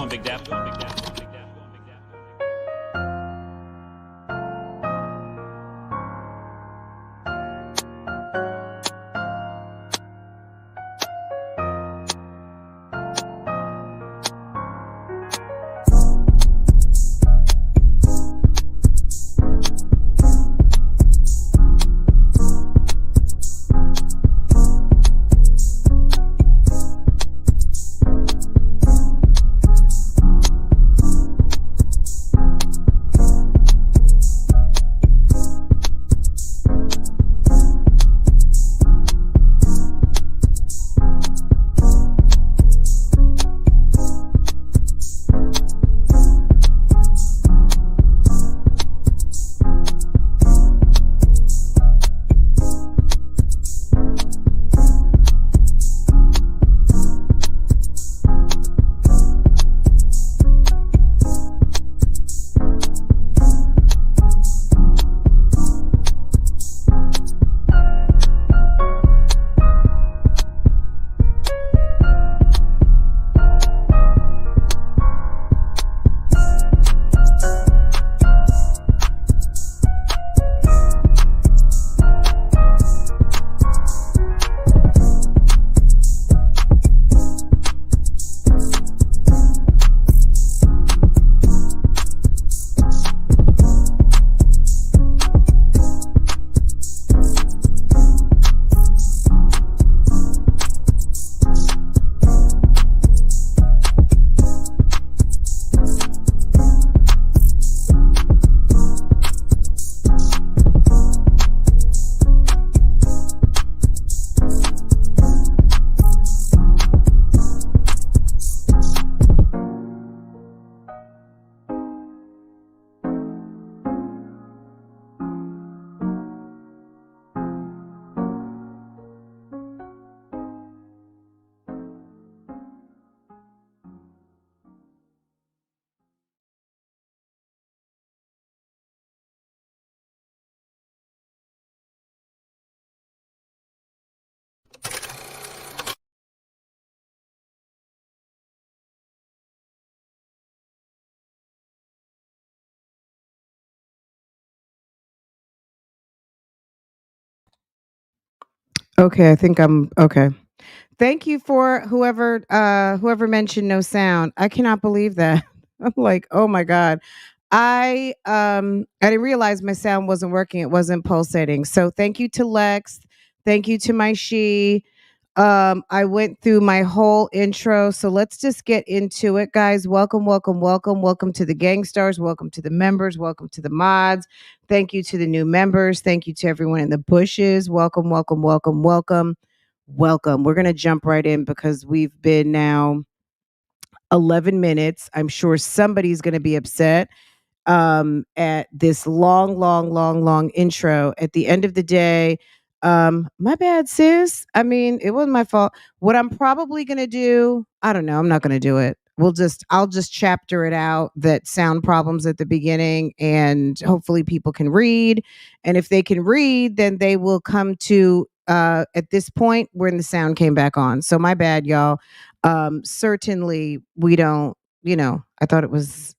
doing, Big Dap? Okay, I think I'm okay. Thank you for whoever mentioned no sound. I cannot believe that. I'm like, "Oh my god." I didn't realize my sound wasn't working. It wasn't pulsating. So thank you to Lex. Thank you to my she. I went through my whole intro. So let's just get into it, guys. Welcome, welcome, welcome. Welcome to the Gangstars. Welcome to the members. Welcome to the mods. Thank you to the new members. Thank you to everyone in the bushes. Welcome, welcome, welcome, welcome, welcome. We're going to jump right in because we've been now 11 minutes. I'm sure somebody's going to be upset at this long intro. At the end of the day, my bad, sis. I mean, it wasn't my fault. What I'm probably gonna do, I don't know. I'm not gonna do it. I'll just chapter it out that sound problems at the beginning, and hopefully people can read. And if they can read, then they will come to at this point when the sound came back on. So my bad, y'all. Certainly we don't, I thought it was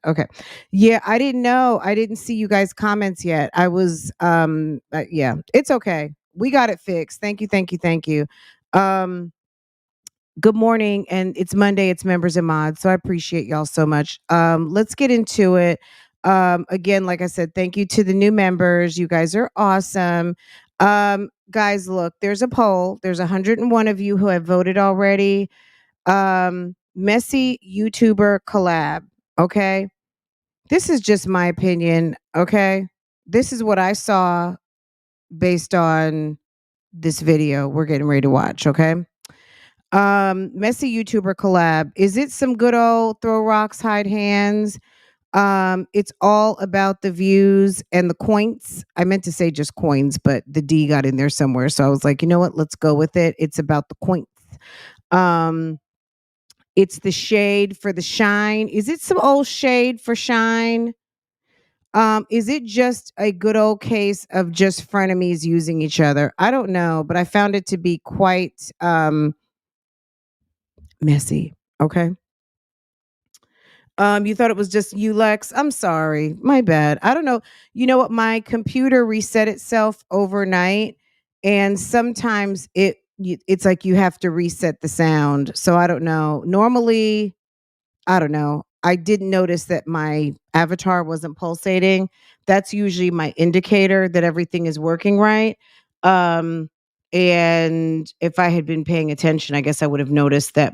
okay. Yeah, I didn't know. I didn't see you guys' comments yet. I was yeah, it's okay. We got it fixed. Thank you, thank you, thank you. Um Good morning, and it's Monday, it's members and mods. So I appreciate y'all so much. Let's get into it. Again, like I said, thank you to the new members. You guys are awesome. Guys, look, there's a poll. There's 101 of you who have voted already. Messy YouTuber collab. Okay. This is just my opinion, okay? This is what I saw based on this video we're getting ready to watch, okay? Messy YouTuber collab. Is it some good old throw rocks, hide hands? It's all about the views and the coins. I meant to say just coins, but the D got in there somewhere. So I was like, you know what? Let's go with it. It's about the coins. Um, it's the shade for the shine. Is it some old shade for shine? Is it just a good old case of just frenemies using each other? I don't know, but I found it to be quite messy. Okay. You thought it was just you, Lex? I'm sorry. My bad. I don't know. You know what? My computer reset itself overnight, and sometimes it's like you have to reset the sound. So I don't know. Normally, I don't know. I didn't notice that my avatar wasn't pulsating. That's usually my indicator that everything is working right. Um, and if I had been paying attention, I guess I would have noticed that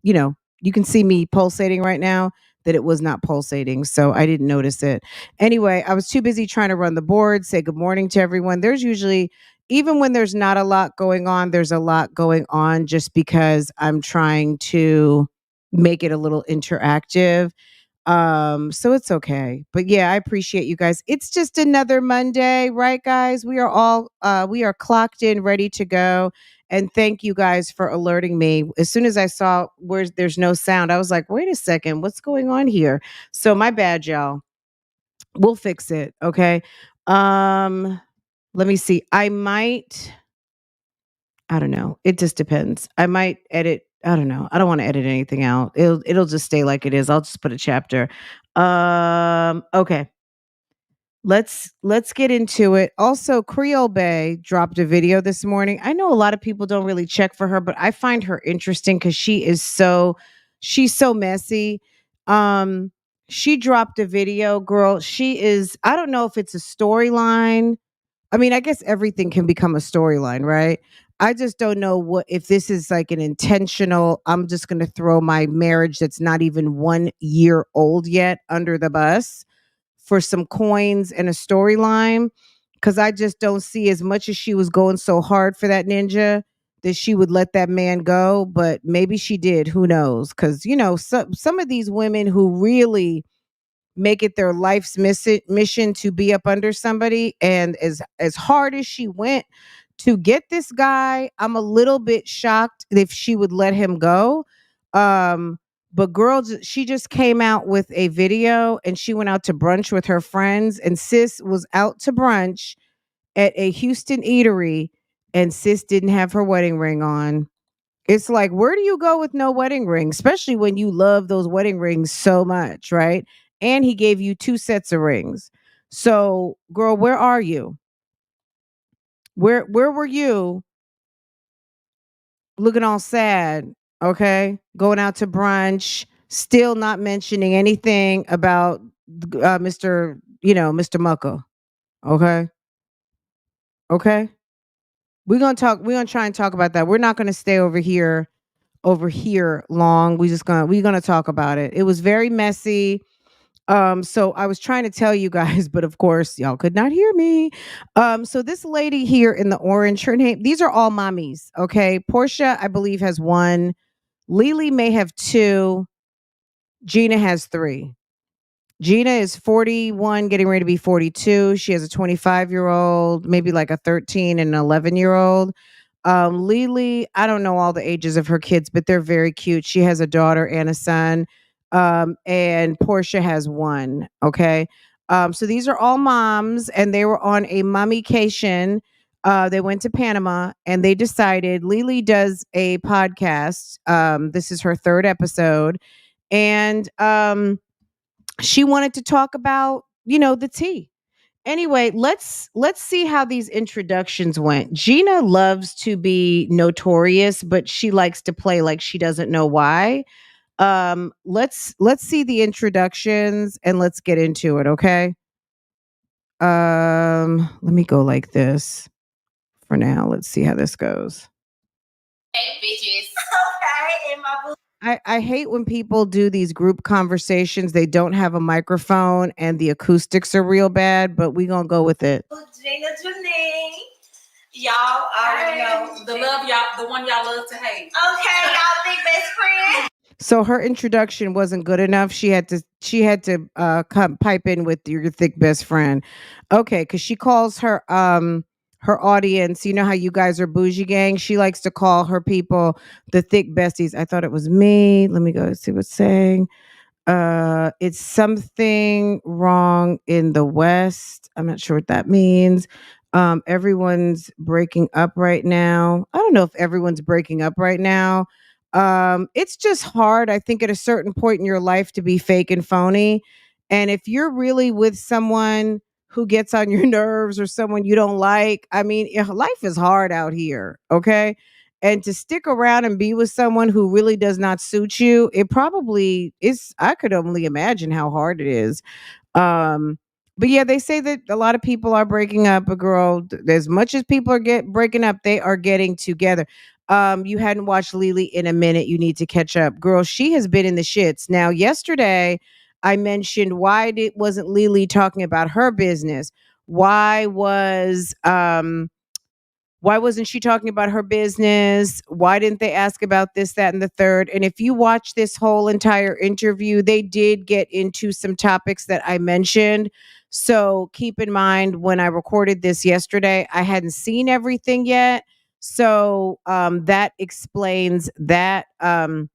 you know, you can see me pulsating right now, that it was not pulsating. So I didn't notice it. Anyway, I was too busy trying to run the board, say good morning to everyone. There's usually, even when there's not a lot going on, there's a lot going on just because I'm trying to make it a little interactive. So it's okay. But yeah, I appreciate you guys. It's just another Monday, right guys? We are clocked in, ready to go. And thank you guys for alerting me. As soon as I saw where there's no sound, I was like, wait a second, what's going on here? So my bad, y'all. We'll fix it, okay? Um let me see. I don't know. It just depends. I might edit. I don't know. I don't want to edit anything out. It'll just stay like it is. I'll just put a chapter. Okay. Let's get into it. Also, Creole Bay dropped a video this morning. I know a lot of people don't really check for her, but I find her interesting because she's so messy. Um, she dropped a video, girl. She is, I don't know if it's a storyline. I mean, I guess everything can become a storyline, right? I just don't know what if this is like an intentional, I'm just going to throw my marriage that's not even 1 year old yet under the bus for some coins and a storyline. Cause I just don't see, as much as she was going so hard for that ninja, that she would let that man go. But maybe she did. Who knows? Cause, some of these women who really make it their life's mission to be up under somebody, and as hard as she went to get this guy, I'm a little bit shocked if she would let him go. But girl, she just came out with a video, and she went out to brunch with her friends, and sis was out to brunch at a Houston eatery, and sis didn't have her wedding ring on. It's like, where do you go with no wedding ring, especially when you love those wedding rings so much, right? And he gave you 2 sets of rings. So, girl, where are you? Where were you looking all sad, okay? Going out to brunch, still not mentioning anything about Mr. Mucko, okay? Okay? We're going to try and talk about that. We're not going to stay over here long. We're gonna talk about it. It was very messy. So I was trying to tell you guys, but of course y'all could not hear me. So this lady here in the orange, her name, these are all mommies. Okay. Porsha, I believe, has one. Leelee may have two. Gina has three. Gina is 41, getting ready to be 42. She has a 25-year-old, maybe like a 13 and an 11-year-old. Leelee, I don't know all the ages of her kids, but they're very cute. She has a daughter and a son. And Porsha has one. Okay. So these are all moms, and they were on a mommycation. They went to Panama, and they decided Leelee does a podcast. This is her third episode. And she wanted to talk about, the tea. Anyway, let's see how these introductions went. Gina loves to be notorious, but she likes to play like she doesn't know why. Let's see the introductions, and let's get into it, okay? Let me go like this for now. Let's see how this goes. Hey, bitches. Okay, in my boo. I hate when people do these group conversations. They don't have a microphone and the acoustics are real bad, but we gonna go with it. Gina Leelee. Y'all already know the love y'all, the one y'all love to hate. Okay, y'all think best friend. So her introduction wasn't good enough. She had to come pipe in with your thick best friend. Okay, because she calls her audience, you know how you guys are bougie gang. She likes to call her people the thick besties. I thought it was me. Let me go see what's saying. It's something wrong in the West. I'm not sure what that means. Everyone's breaking up right now. I don't know if everyone's breaking up right now. It's just hard, I think, at a certain point in your life to be fake and phony. And if you're really with someone who gets on your nerves or someone you don't like, I mean, life is hard out here, okay? And to stick around and be with someone who really does not suit you, it probably is. I could only imagine how hard it is. Um, but yeah, they say that a lot of people are breaking up. A girl, as much as people are breaking up, they are getting together. You hadn't watched Leelee in a minute. You need to catch up, girl. She has been in the shits. Now, yesterday, I mentioned wasn't Leelee talking about her business? Why was why wasn't she talking about her business? Why didn't they ask about this, that, and the third? And if you watch this whole entire interview, they did get into some topics that I mentioned. So keep in mind, when I recorded this yesterday, I hadn't seen everything yet. So that explains that. I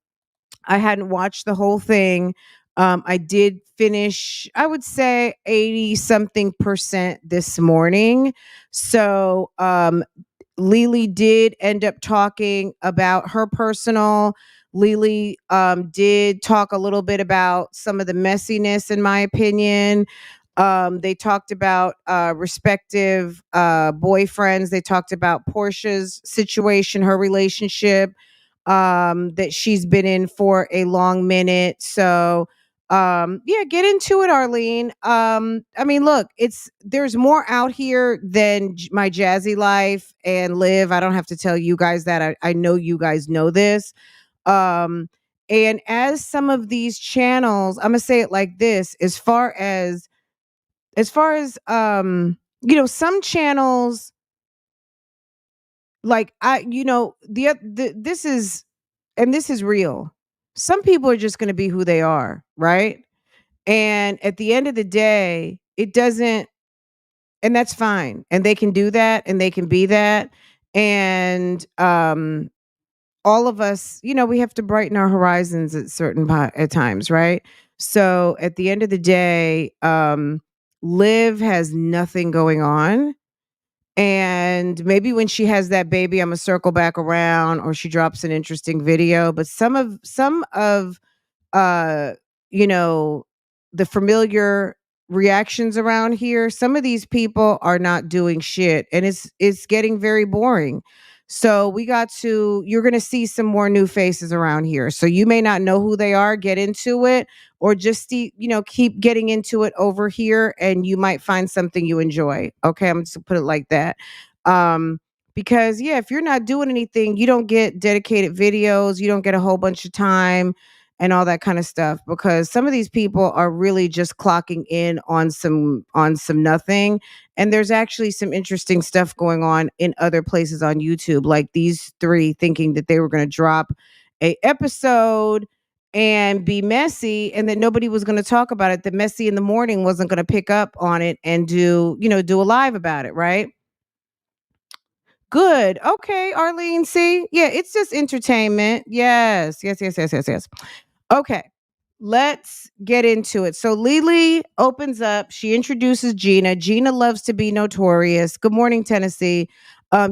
hadn't watched the whole thing. I did finish, I would say 80 something percent this morning. So Leelee did end up talking about her personal. Leelee did talk a little bit about some of the messiness, in my opinion. They talked about respective boyfriends. They talked about Porsha's situation, her relationship that she's been in for a long minute. So yeah, get into it, Arlene. I mean, look, there's more out here than my jazzy life and live. I don't have to tell you guys that. I know you guys know this. um and as some of these channels, I'm gonna say it like this, as far as some channels, like this is, and this is real. Some people are just going to be who they are, right? And at the end of the day, it doesn't, and that's fine. And they can do that and they can be that. And all of us, we have to brighten our horizons at at times, right? So at the end of the day, Liv has nothing going on. And maybe when she has that baby, I'm gonna circle back around, or she drops an interesting video. But some of uh you know the familiar reactions around here, some of these people are not doing shit, and it's getting very boring. So you're going to see some more new faces around here, so you may not know who they are. Get into it, or just keep getting into it over here, and you might find something you enjoy. Okay, I'm just gonna put it like that. Um because yeah, if you're not doing anything, you don't get dedicated videos, you don't get a whole bunch of time and all that kind of stuff, because some of these people are really just clocking in on some nothing. And there's actually some interesting stuff going on in other places on YouTube, like these three thinking that they were going to drop a episode and be messy, and that nobody was going to talk about it. The Messy in the Morning wasn't going to pick up on it and do a live about it, right? Good. Okay, Arlene. See, yeah, it's just entertainment. Yes, yes, yes, yes, yes, yes. Okay, let's get into it. So Leelee opens up. She introduces Gina. Gina loves to be notorious. Good morning, Tennessee.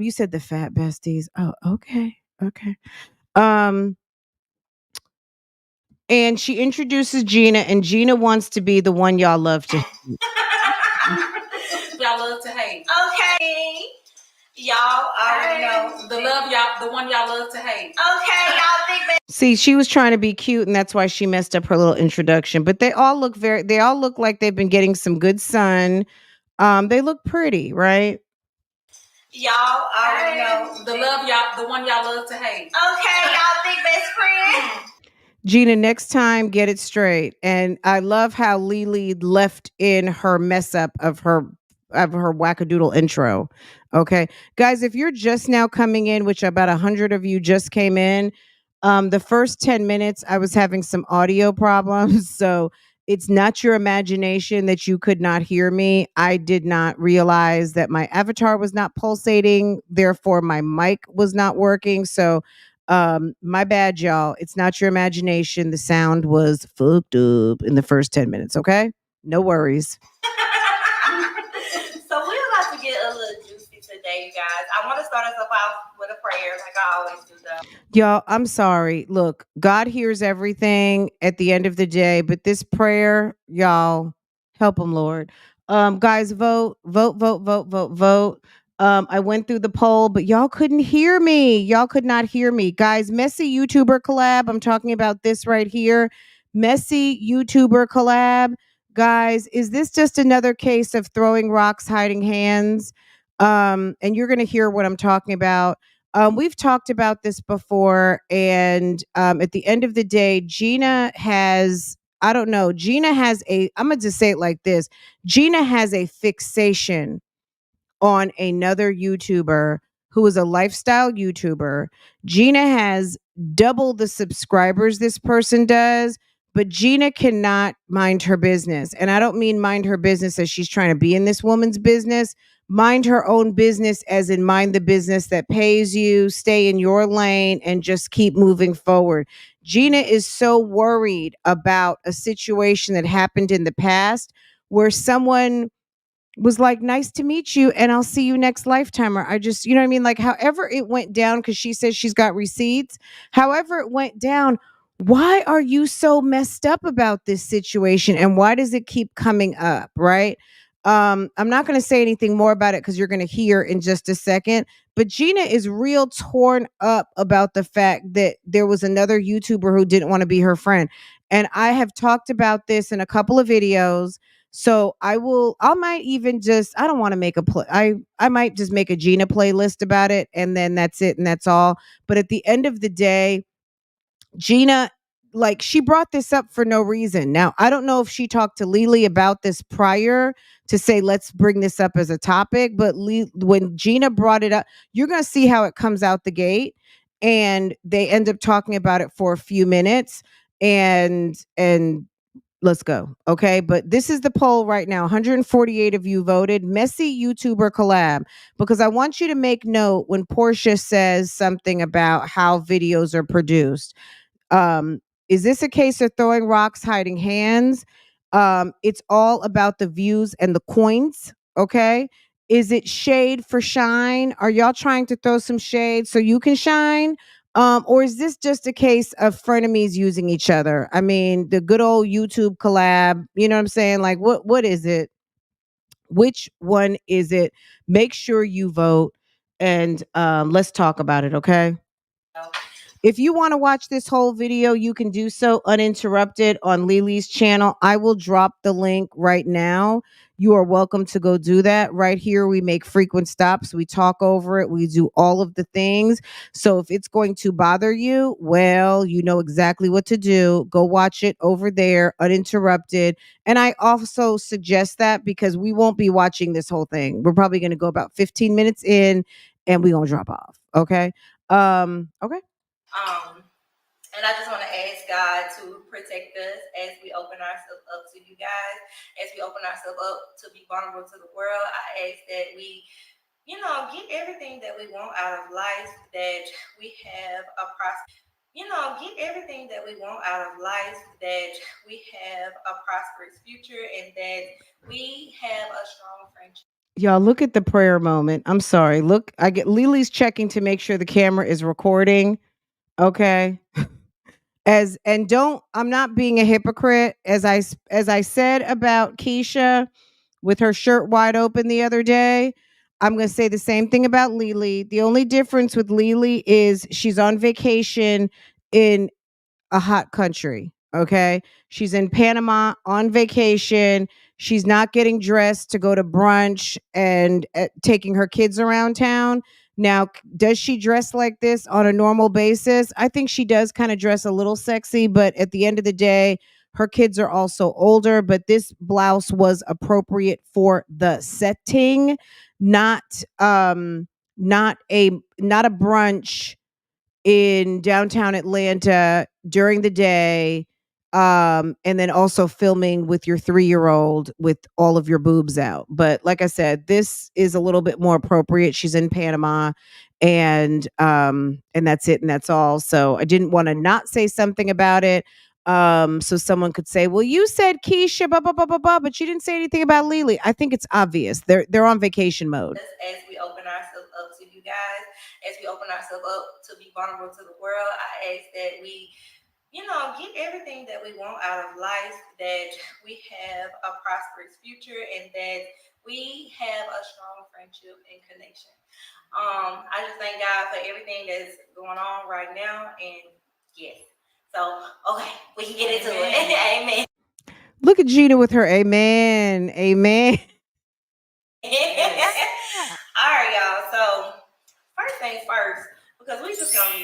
You said the fat besties. Oh, okay, okay. Um, and she introduces Gina, and Gina wants to be the one y'all love to. Y'all love to hate. Okay. Y'all already know the one y'all love to hate. Okay, y'all think that. See, she was trying to be cute, and that's why she messed up her little introduction. But they all look like they've been getting some good sun. They look pretty, right? Y'all already know the one y'all love to hate. Okay, y'all think best friend. Gina, next time, get it straight. And I love how Leelee left in her mess up of her wackadoodle intro. Okay, guys, if you're just now coming in, which about 100 of you just came in, the first 10 minutes I was having some audio problems, so it's not your imagination that you could not hear me. I did not realize that my avatar was not pulsating, therefore my mic was not working. So my bad, y'all. It's not your imagination. The sound was fucked up in the first 10 minutes. Okay, no worries. So we're about to get a little juicy today, you guys. I want to start us off with a prayer. prayer like I always do, though. Y'all, I'm sorry. Look, God hears everything at the end of the day, but this prayer, y'all, help him, Lord. Guys, vote, vote, vote, vote, vote, vote. I went through the poll, but y'all couldn't hear me. Y'all could not hear me. Guys, messy YouTuber collab. I'm talking about this right here. Messy YouTuber collab. Guys, is this just another case of throwing rocks, hiding hands? And you're going to hear what I'm talking about. We've talked about this before, and at the end of the day, Gina has, I don't know, Gina has I'm going to just say it like this. Gina has a fixation on another YouTuber who is a lifestyle YouTuber. Gina has double the subscribers this person does, but Gina cannot mind her business. And I don't mean mind her business as she's trying to be in this woman's business. Mind her own business as in mind the business that pays you, stay in your lane, and just keep moving forward. Gina is so worried about a situation that happened in the past where someone was like, nice to meet you, and I'll see you next lifetime. Or I just, you know what I mean? Like, however it went down, because she says she's got receipts, however it went down, why are you so messed up about this situation? And why does it keep coming up? Right. I'm not going to say anything more about it because you're going to hear in just a second. But Gina is real torn up about the fact that there was another YouTuber who didn't want to be her friend. And I have talked about this in a couple of videos. So I might even just, I don't want to make a play. I might just make a Gina playlist about it, and then that's it. And that's all. But at the end of the day, Gina, like, she brought this up for no reason. Now, I don't know if she talked to Leelee about this prior to say, let's bring this up as a topic. But when Gina brought it up, you're going to see how it comes out the gate. And they end up talking about it for a few minutes. And let's go. Okay. But this is the poll right now. 148 of you voted messy YouTuber collab, because I want you to make note when Porsha says something about how videos are produced. Is this a case of throwing rocks, hiding hands? It's all about the views and the coins. Okay. Is it shade for shine? Are y'all trying to throw some shade so you can shine? Or is this just a case of frenemies using each other? I mean, the good old YouTube collab, you know what I'm saying? Like, what is it? Which one is it? Make sure you vote, and let's talk about it, okay? If you want to watch this whole video, you can do so uninterrupted on Leelee's channel. I will drop the link right now. You are welcome to go do that. Right here, we make frequent stops. We talk over it. We do all of the things. So if it's going to bother you, well, you know exactly what to do. Go watch it over there, uninterrupted. And I also suggest that because we won't be watching this whole thing. We're probably going to go about 15 minutes in, and we're going to drop off. Okay. Okay. And I just want to ask God to protect us as we open ourselves up to you guys, as we open ourselves up to be vulnerable to the world. I ask that we, get everything that we want out of life, that we have a get everything that we want out of life, that we have a prosperous future, and that we have a strong friendship. Y'all, look at the prayer moment. I'm sorry. Look, I get Leelee's checking to make sure the camera is recording. Okay. I'm not being a hypocrite, as I said about Keisha with her shirt wide open the other day. I'm going to say the same thing about Leelee. The only difference with Leelee is she's on vacation in a hot country. Okay. She's in Panama on vacation. She's not getting dressed to go to brunch and taking her kids around town. Now, does she dress like this on a normal basis? I think she does kind of dress a little sexy, but at the end of the day, her kids are also older. But this blouse was appropriate for the setting, not a brunch in downtown Atlanta during the day, and then also filming with your 3-year-old with all of your boobs out. But like I said, this is a little bit more appropriate. She's in Panama, and that's it, and that's all. So I didn't want to not say something about it. So someone could say, well, you said Keisha, blah, blah, blah, blah, blah, but you didn't say anything about Leelee. I think it's obvious. They're on vacation mode. As we open ourselves up to you guys, as we open ourselves up to be vulnerable to the world, I ask that we, get everything that we want out of life, that we have a prosperous future, and that we have a strong friendship and connection. I just thank God for everything that's going on right now, and yes. So, okay, we can get into it. Amen. Look at Gina with her amen. Amen. Yes. All right, y'all. So, first things first, because we just gonna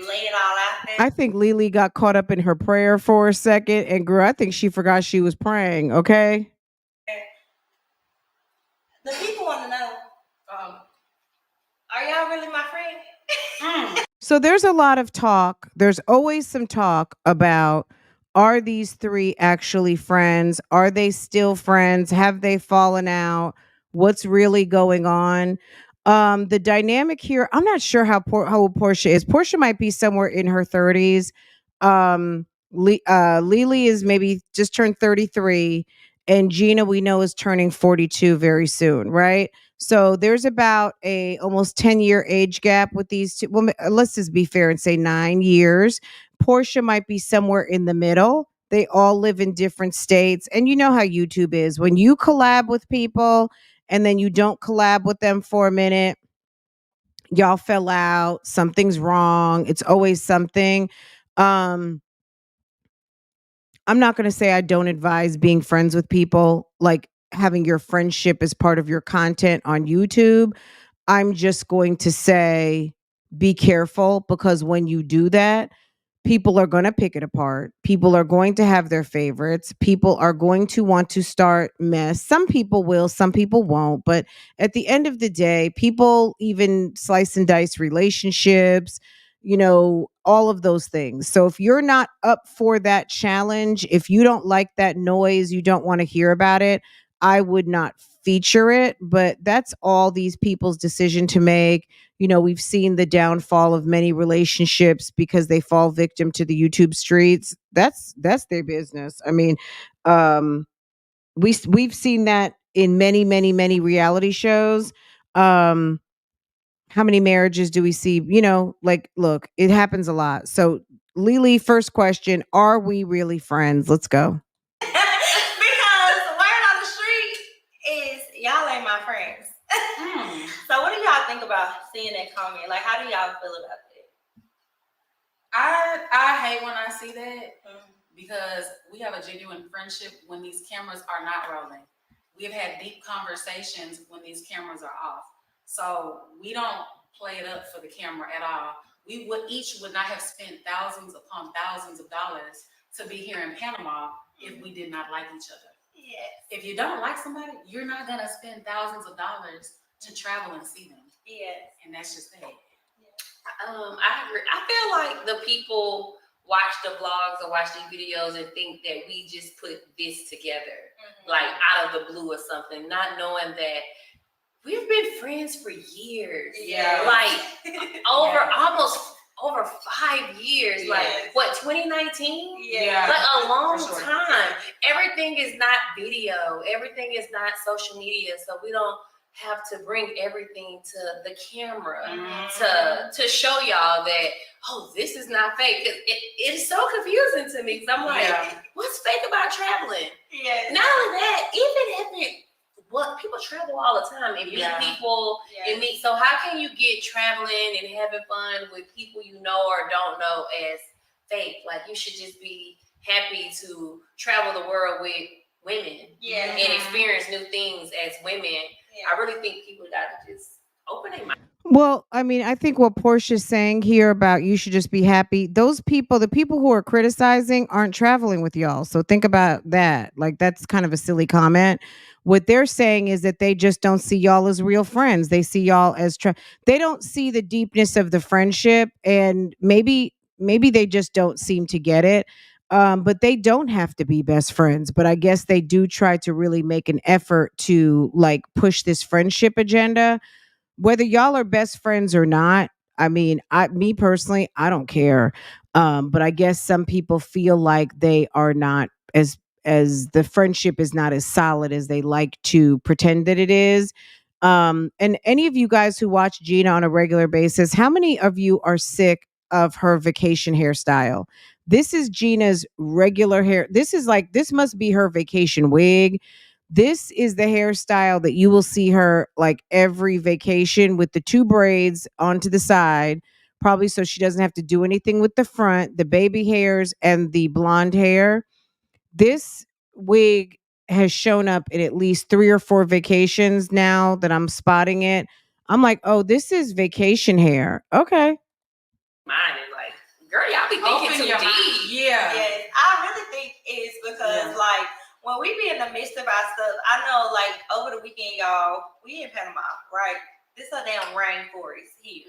lay it all out there. I think Leelee got caught up in her prayer for a second, and girl, I think she forgot she was praying. Okay. The people want to know, are y'all really my friend? So there's a lot of talk. There's always some talk about, are these three actually friends? Are they still friends? Have they fallen out? What's really going on? The dynamic here, I'm not sure how old Porsha is. Porsha might be somewhere in her 30s. Leelee is maybe just turned 33, and Gina, we know, is turning 42 very soon, right? So there's about a almost 10-year age gap with these two. Well, let's just be fair and say 9 years. Porsha might be somewhere in the middle. They all live in different states. And you know how YouTube is. When you collab with people and then you don't collab with them for a minute, y'all fell out, something's wrong. It's always something. Um, I'm not going to say I don't advise being friends with people, like having your friendship as part of your content on YouTube. I'm just going to say be careful, because when you do that, people are going to pick it apart. People are going to have their favorites. People are going to want to start mess. Some people will, some people won't. But at the end of the day, people even slice and dice relationships, all of those things. So if you're not up for that challenge, if you don't like that noise, you don't want to hear about it, I would not feature it. But that's all these people's decision to make. We've seen the downfall of many relationships because they fall victim to the YouTube streets. That's their business. I mean, we've seen that in many, many, many reality shows. How many marriages do we see? Look, it happens a lot. So, Leelee, first question: are we really friends? Let's go. Because word on the street is y'all ain't my friends. So what do y'all think about seeing that comment? Like, how do y'all feel about that? I hate when I see that, because we have a genuine friendship when these cameras are not rolling. We've had deep conversations when these cameras are off. So we don't play it up for the camera at all. We would not have spent thousands upon thousands of dollars to be here in Panama if we did not like each other. Yes. If you don't like somebody, you're not gonna spend thousands of dollars to travel and see them. Yes. And that's just that. I agree. I feel like the people watch the vlogs or watch these videos and think that we just put this together, like out of the blue or something, not knowing that we've been friends for years. Yeah. Like almost over 5 years. Yes. Like what, 2019? Yeah. Like a long For sure. time. Everything is not video. Everything is not social media. So we don't have to bring everything to the camera to show y'all that, oh, this is not fake. It's so confusing to me, because I'm like, what's fake about traveling? Yes. Not only that, even if people travel all the time and meet people and meet. So how can you get traveling and having fun with people you know or don't know as fake? Like, you should just be happy to travel the world with women and experience new things as women. I really think people gotta just open their mind. Well, I mean, I think what Portia's saying here about you should just be happy. Those people, the people who are criticizing, aren't traveling with y'all. So think about that. Like, that's kind of a silly comment. What they're saying is that they just don't see y'all as real friends. They see y'all as they don't see the deepness of the friendship, and maybe they just don't seem to get it. But they don't have to be best friends. But I guess they do try to really make an effort to like push this friendship agenda. Whether y'all are best friends or not, I mean, me personally, I don't care. But I guess some people feel like they are not as the friendship is not as solid as they like to pretend that it is. And any of you guys who watch Gina on a regular basis, how many of you are sick of her vacation hairstyle? This is Gina's regular hair. This must be her vacation wig. This is the hairstyle that you will see her like every vacation, with the two braids onto the side, probably so she doesn't have to do anything with the front, the baby hairs, and the blonde hair. This wig has shown up in at least 3 or 4 vacations now that I'm spotting it. I'm like, oh, this is vacation hair. Okay. Mine is like, girl, y'all be thinking too deep. Yeah. Yes, I really think it's because like when we be in the midst of our stuff, I know like over the weekend, y'all, we in Panama, right? This is a damn rainforest here.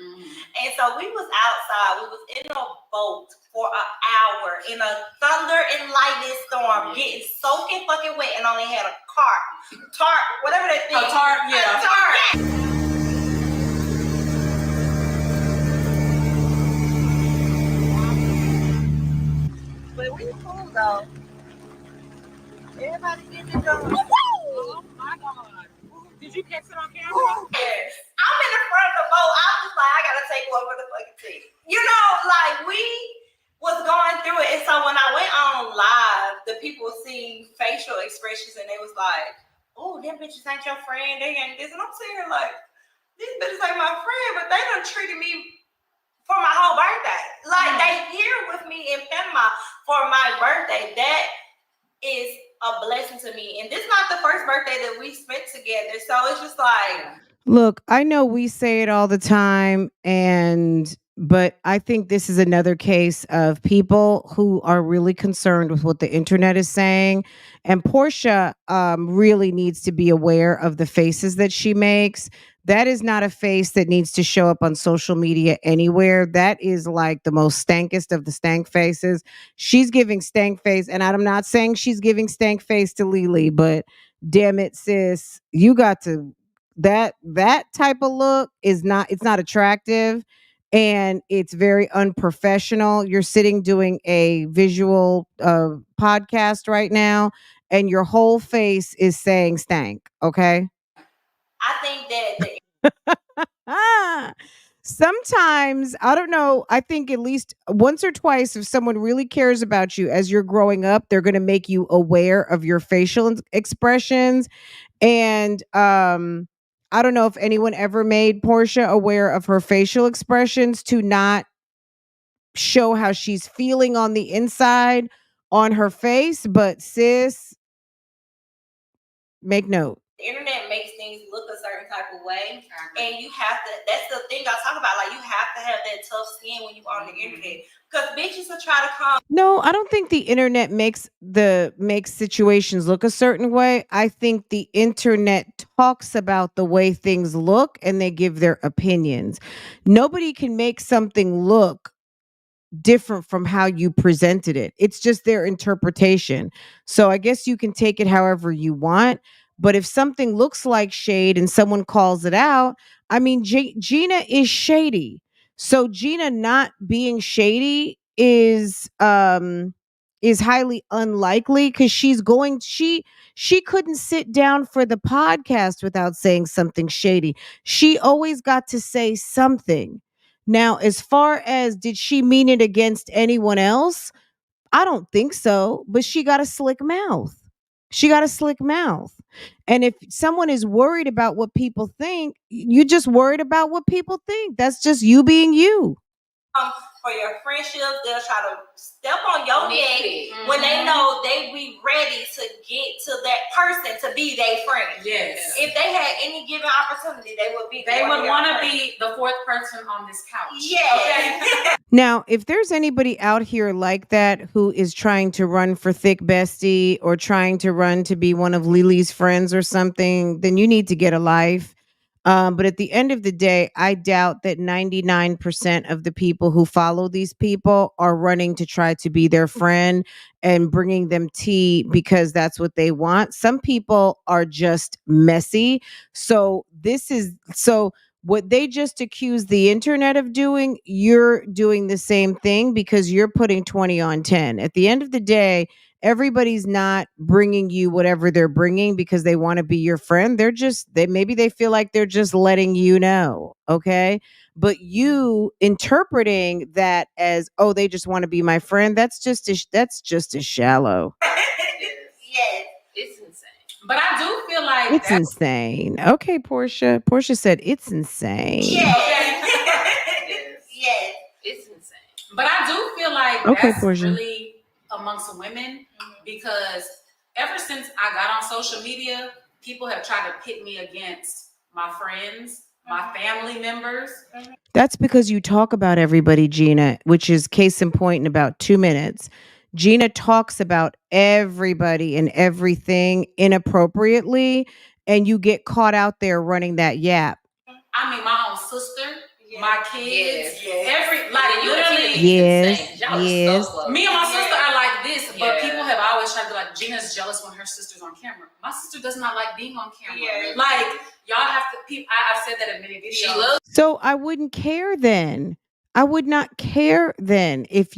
And so we was outside, we was in a boat for an hour in a thunder and lightning storm, getting soaking fucking wet, and only had a tarp, whatever that thing. A tarp, yeah. A tarp. But we cool though. Everybody getting it done. Oh my God. Did you catch it on camera? Yes. I'm in the front of the boat. I'm just like, I gotta take one for the fucking team. You know, like we was going through it. And so when I went on live, the people seen facial expressions and they was like, oh, them bitches ain't your friend. They ain't this. And I'm sitting here like, these bitches ain't my friend, but they done treated me for my whole birthday. Like they here with me in Panama for my birthday. That is a blessing to me. And this is not the first birthday that we spent together. So it's just like, look, I know we say it all the time, but I think this is another case of people who are really concerned with what the internet is saying. And Porsha really needs to be aware of the faces that she makes. That is not a face that needs to show up on social media anywhere. That is like the most stankest of the stank faces. She's giving stank face, and I'm not saying she's giving stank face to Leelee, but damn it, sis, you got to that type of look is not, it's not attractive, and it's very unprofessional. You're sitting doing a visual podcast right now, and your whole face is saying stank. Okay. I think that the Sometimes, I don't know, I think at least once or twice, if someone really cares about you as you're growing up, they're going to make you aware of your facial expressions. And I don't know if anyone ever made Porsha aware of her facial expressions to not show how she's feeling on the inside on her face, but sis, make note. the internet makes things look a certain type of way, and you have to, that's the thing I talk about, like you have to have that tough skin when you on the internet, because bitches will try to come. No, I don't think the internet makes situations look a certain way. I think the internet talks about the way things look and they give their opinions. Nobody can make something look different from how you presented it. It's just their interpretation. So I guess you can take it however you want. But if something looks like shade and someone calls it out, I mean, Gina is shady. So Gina not being shady is highly unlikely, because she couldn't sit down for the podcast without saying something shady. She always got to say something. Now, as far as did she mean it against anyone else? I don't think so, but she got a slick mouth. She got a slick mouth. And if someone is worried about what people think, you just worried about what people think. That's just you being you. For your friendships, they'll try to step on your neck when they know they be ready to get to that person to be their friend. Yes. If they had any given opportunity, they would be. They would want to be the fourth person on this couch. Yeah. Okay. Now, if there's anybody out here like that who is trying to run for thick bestie or trying to run to be one of Leelee's friends or something, then you need to get a life. But at the end of the day, I doubt that 99% of the people who follow these people are running to try to be their friend and bringing them tea because that's what they want. Some people are just messy. So what they just accused the internet of doing, you're doing the same thing because you're putting 20 on 10. At the end of the day, everybody's not bringing you whatever they're bringing because they want to be your friend. Maybe they feel like they're just letting you know. Okay. But you interpreting that as, oh, they just want to be my friend. That's just as shallow. Yes, it's insane. But I do feel like It's insane. Okay, Porsha. Porsha said it's insane. Yes. Yes, it's insane. But I do feel like Okay, that's Porsha. really amongst women because ever since I got on social media, people have tried to pit me against my friends, my family members. That's because you talk about everybody, Gina, which is case in point in about 2 minutes. Gina talks about everybody and everything inappropriately, and you get caught out there running that yap. I mean, my own sister, my kids, Yes. literally. Yes, Y'all are yes. so close. Me and my sister are like this, but Yeah. people have always tried to be like, Gina's jealous when her sister's on camera. My sister does not like being on camera. Yeah. Like, y'all have to, I've said that in many videos. She loves So I wouldn't care then. I would not care then. If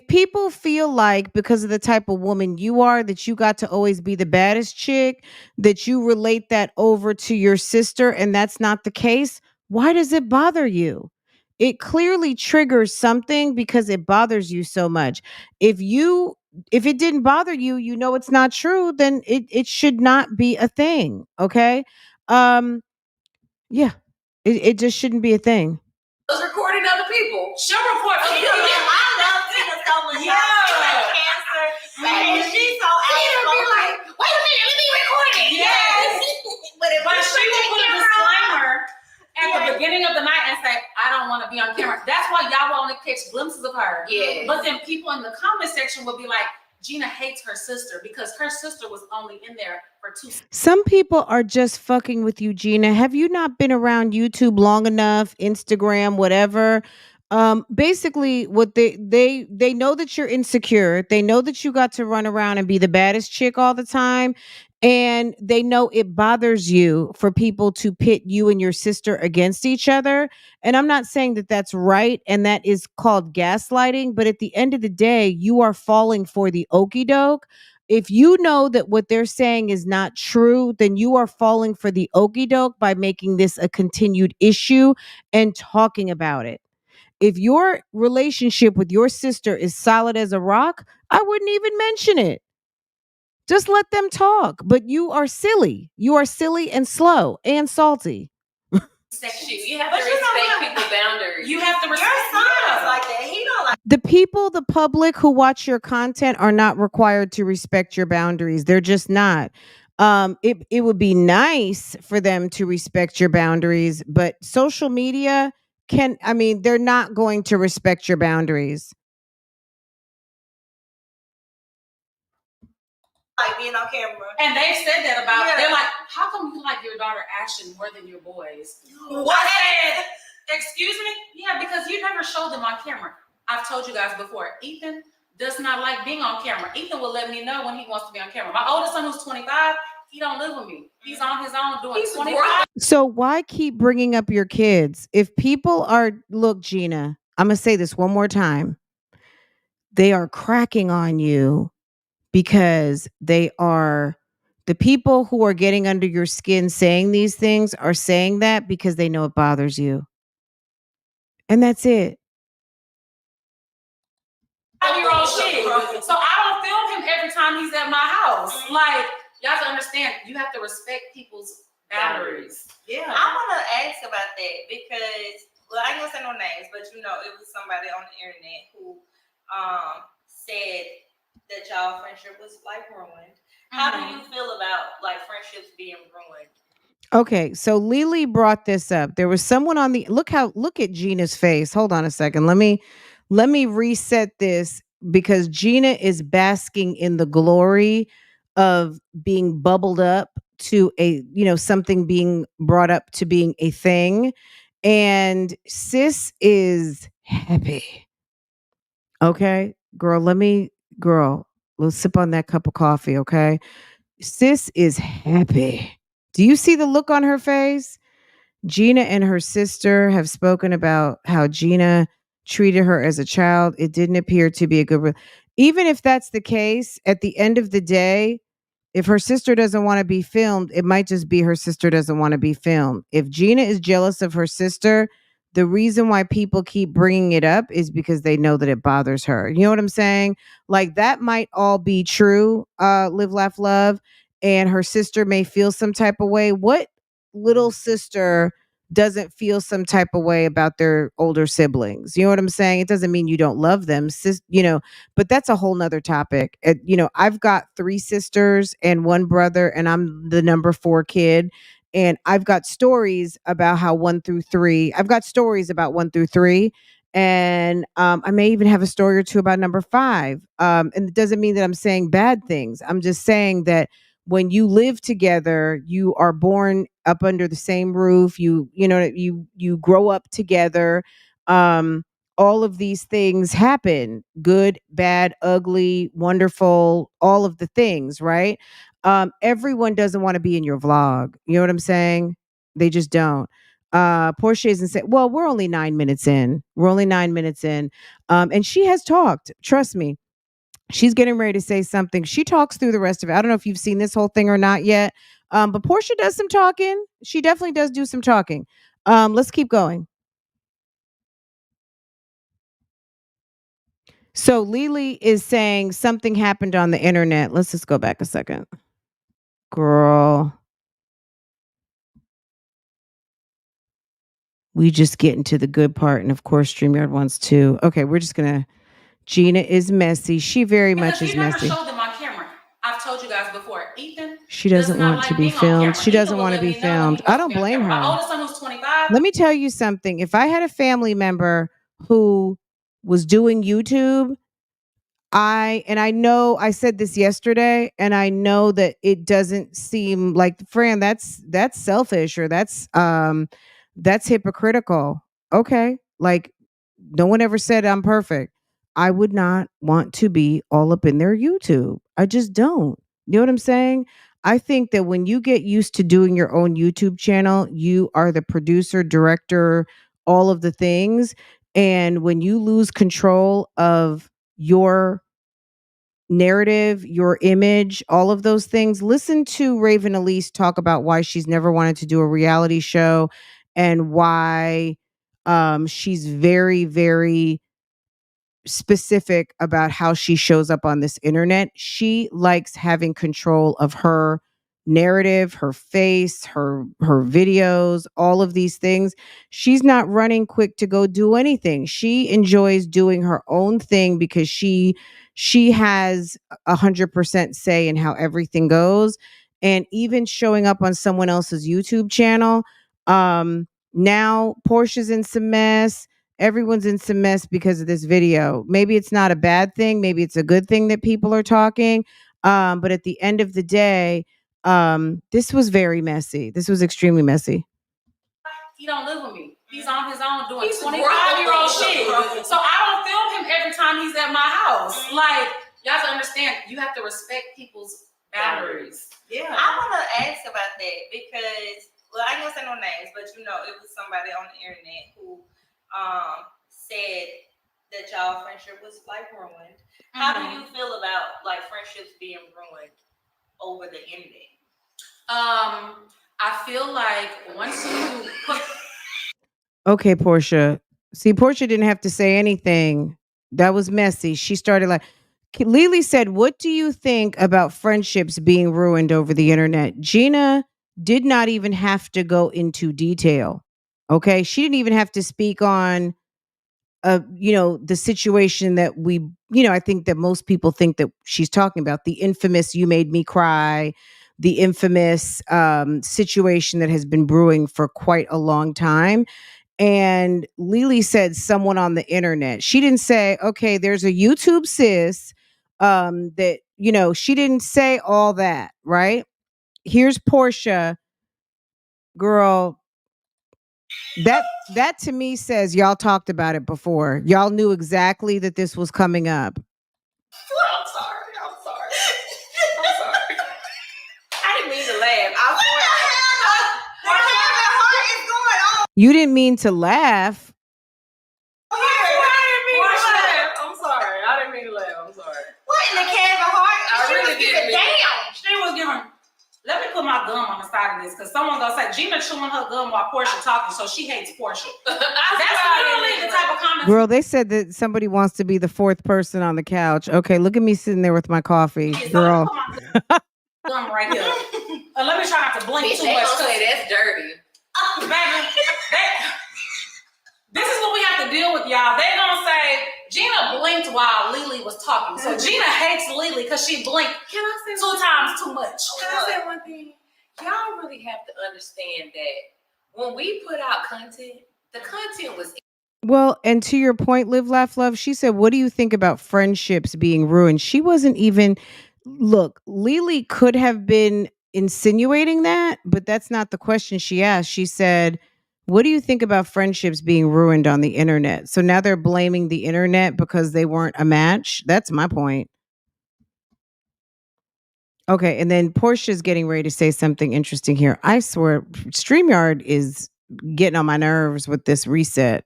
people feel like because of the type of woman you are that you got to always be the baddest chick, that you relate that over to your sister and that's not the case, why does it bother you? It clearly triggers something because it bothers you so much. If it didn't bother you, you know it's not true, then it should not be a thing, okay? Yeah. It just shouldn't be a thing. recording other people. She'll report I love Tina so much. Yeah. She has cancer. And she's so outspoken. Wait a minute, let me record it. Yes. But if But we she put will put a that camera on, disclaimer at the beginning of the night and say, I don't want to be on camera. That's why y'all will only catch glimpses of her. Yeah. But then people in the comment section will be like, Gina hates her sister because her sister was only in there for 2 seconds. Some people are just fucking with you, Gina. Have you not been around YouTube long enough, Instagram, whatever? Basically what they know that you're insecure. They know that you got to run around and be the baddest chick all the time. And they know it bothers you for people to pit you and your sister against each other. And I'm not saying that that's right. And that is called gaslighting. But at the end of the day, you are falling for the okie doke. If you know that what they're saying is not true, then you are falling for the okie doke by making this a continued issue and talking about it. If your relationship with your sister is solid as a rock, I wouldn't even mention it. Just let them talk. But you are silly. You are silly and slow and salty. You have to respect people's boundaries. You have to your respect. son is like that. He don't like. The people, the public who watch your content are not required to respect your boundaries. They're just not. It would be nice for them to respect your boundaries, but social media they're not going to respect your boundaries. Like being on camera. And they've said that about, Yeah. they're like, how come you like your daughter Ashton more than your boys? What? I said, excuse me? Yeah, because you never show them on camera. I've told you guys before, Ethan does not like being on camera. Ethan will let me know when he wants to be on camera. My oldest son, who's 25, he don't live with me. He's on his own doing 25. So why keep bringing up your kids? If people are, look, Gina, I'm going to say this one more time. They are cracking on you because the people who are getting under your skin saying these things are saying that because they know it bothers you. And that's it. 5-year-old shit. So I don't film him every time he's at my house. Like, you have to understand, you have to respect people's boundaries. Yeah. I want to ask about that because, well, I ain't gonna say no names, but it was somebody on the internet who said that y'all friendship was like ruined. How do you feel about like friendships being ruined? Okay, so Leelee brought this up. There was someone on the look at Gina's face. Hold on a second. Let me reset this because Gina is basking in the glory of being bubbled up to something being brought up to being a thing. And sis is happy. Okay, girl, let's sip on that cup of coffee, okay? Sis is happy. Do you see the look on her face? Gina and her sister have spoken about how Gina treated her as a child. It didn't appear to be a good even if that's the case, at the end of the day, if her sister doesn't want to be filmed, it might just be her sister doesn't want to be filmed. If Gina is jealous of her sister, the reason why people keep bringing it up is because they know that it bothers her. You know what I'm saying? Like that might all be true, live, laugh, love, and her sister may feel some type of way. What little sister doesn't feel some type of way about their older siblings? You know what I'm saying? It doesn't mean you don't love them, but that's a whole nother topic. I've got 3 sisters and 1 brother, and I'm the number 4 kid. And I've got stories about how 1 through 3. I've got stories about 1 through 3. And I may even have a story or 2 about number 5. And it doesn't mean that I'm saying bad things. I'm just saying that when you live together, you are born up under the same roof. You grow up together. All of these things happen: good, bad, ugly, wonderful, all of the things, right? Everyone doesn't want to be in your vlog. You know what I'm saying? They just don't. Porsche isn't saying, well, we're only 9 minutes in. We're only 9 minutes in. And she has talked. Trust me. She's getting ready to say something. She talks through the rest of it. I don't know if you've seen this whole thing or not yet. But Porsha does some talking. She definitely does do some talking. Let's keep going. So Leelee is saying something happened on the internet. Let's just go back a second. Girl. We just get into the good part. And of course, StreamYard wants to. Okay, we're just going to. Gina is messy. She very much is messy. Never showed them on camera. I've told you guys before. Ethan. She doesn't want to be filmed. She doesn't want to be filmed. I don't blame her. My oldest son, who's 25. Let me tell you something. If I had a family member who was doing YouTube, I know I said this yesterday, and I know that it doesn't seem like, Fran, that's selfish, or that's hypocritical. Okay. Like, no one ever said I'm perfect. I would not want to be all up in their YouTube. I just don't. You know what I'm saying? I think that when you get used to doing your own YouTube channel, you are the producer, director, all of the things. And when you lose control of your narrative, your image, all of those things. Listen to Raven Elise talk about why she's never wanted to do a reality show, and why she's very, very specific about how she shows up on this internet. She likes having control of her narrative, her face, her videos, all of these things. She's not running quick to go do anything. She enjoys doing her own thing because she has 100% say in how everything goes. And even showing up on someone else's YouTube channel, now Portia's in some mess. Everyone's in some mess because of this video. Maybe it's not a bad thing. Maybe it's a good thing that people are talking. But at the end of the day, this was very messy. This was extremely messy. He don't live with me. He's on his own doing 25-year-old shit. So I don't film him every time he's at my house. Like, you have to understand, you have to respect people's boundaries. Yeah. I want to ask about that because, well, I ain't gonna say no names, but it was somebody on the internet who said that y'all friendship was like ruined. How do you feel about like friendships being ruined over the internet? I feel like once you put. Okay, Porsha. See, Porsha didn't have to say anything. That was messy. She started like, Leelee said, "What do you think about friendships being ruined over the internet?" Gina did not even have to go into detail. Okay, she didn't even have to speak on the situation that I think that most people think that she's talking about, the infamous "you made me cry," the infamous situation that has been brewing for quite a long time. And Leelee said someone on the internet. She didn't say, okay, there's a YouTube sis that, she didn't say all that, right? Here's Porsha. Girl, that to me says y'all talked about it before. Y'all knew exactly that this was coming up. I'm sorry. I didn't mean to laugh. What is going on? You didn't mean to laugh. I didn't mean to laugh. I'm sorry. I didn't mean to laugh. I'm sorry. my gum on the side of this because someone gonna say Gina chewing her gum while Porsha talking, so she hates Porsha. That's literally the type of comments. Girl, they said that somebody wants to be the fourth person on the couch. Okay, look at me sitting there with my coffee, girl. Gum right here. Let me try not to blink too They much. gonna say that's dirty. Baby, this is what we have to deal with, y'all. They gonna say Gina blinked while Leelee was talking. So Gina hates Leelee because she blinked Can I say two times too much. Can I say one thing? Y'all really have to understand that when we put out content, the content was Well, and to your point, Live, Laugh, Love, she said, what do you think about friendships being ruined? She wasn't even, look, Leelee could have been insinuating that, but that's not the question she asked. She said, what do you think about friendships being ruined on the internet? So now they're blaming the internet because they weren't a match. That's my point. Okay, and then Portia's getting ready to say something interesting here. I swear, StreamYard is getting on my nerves with this reset.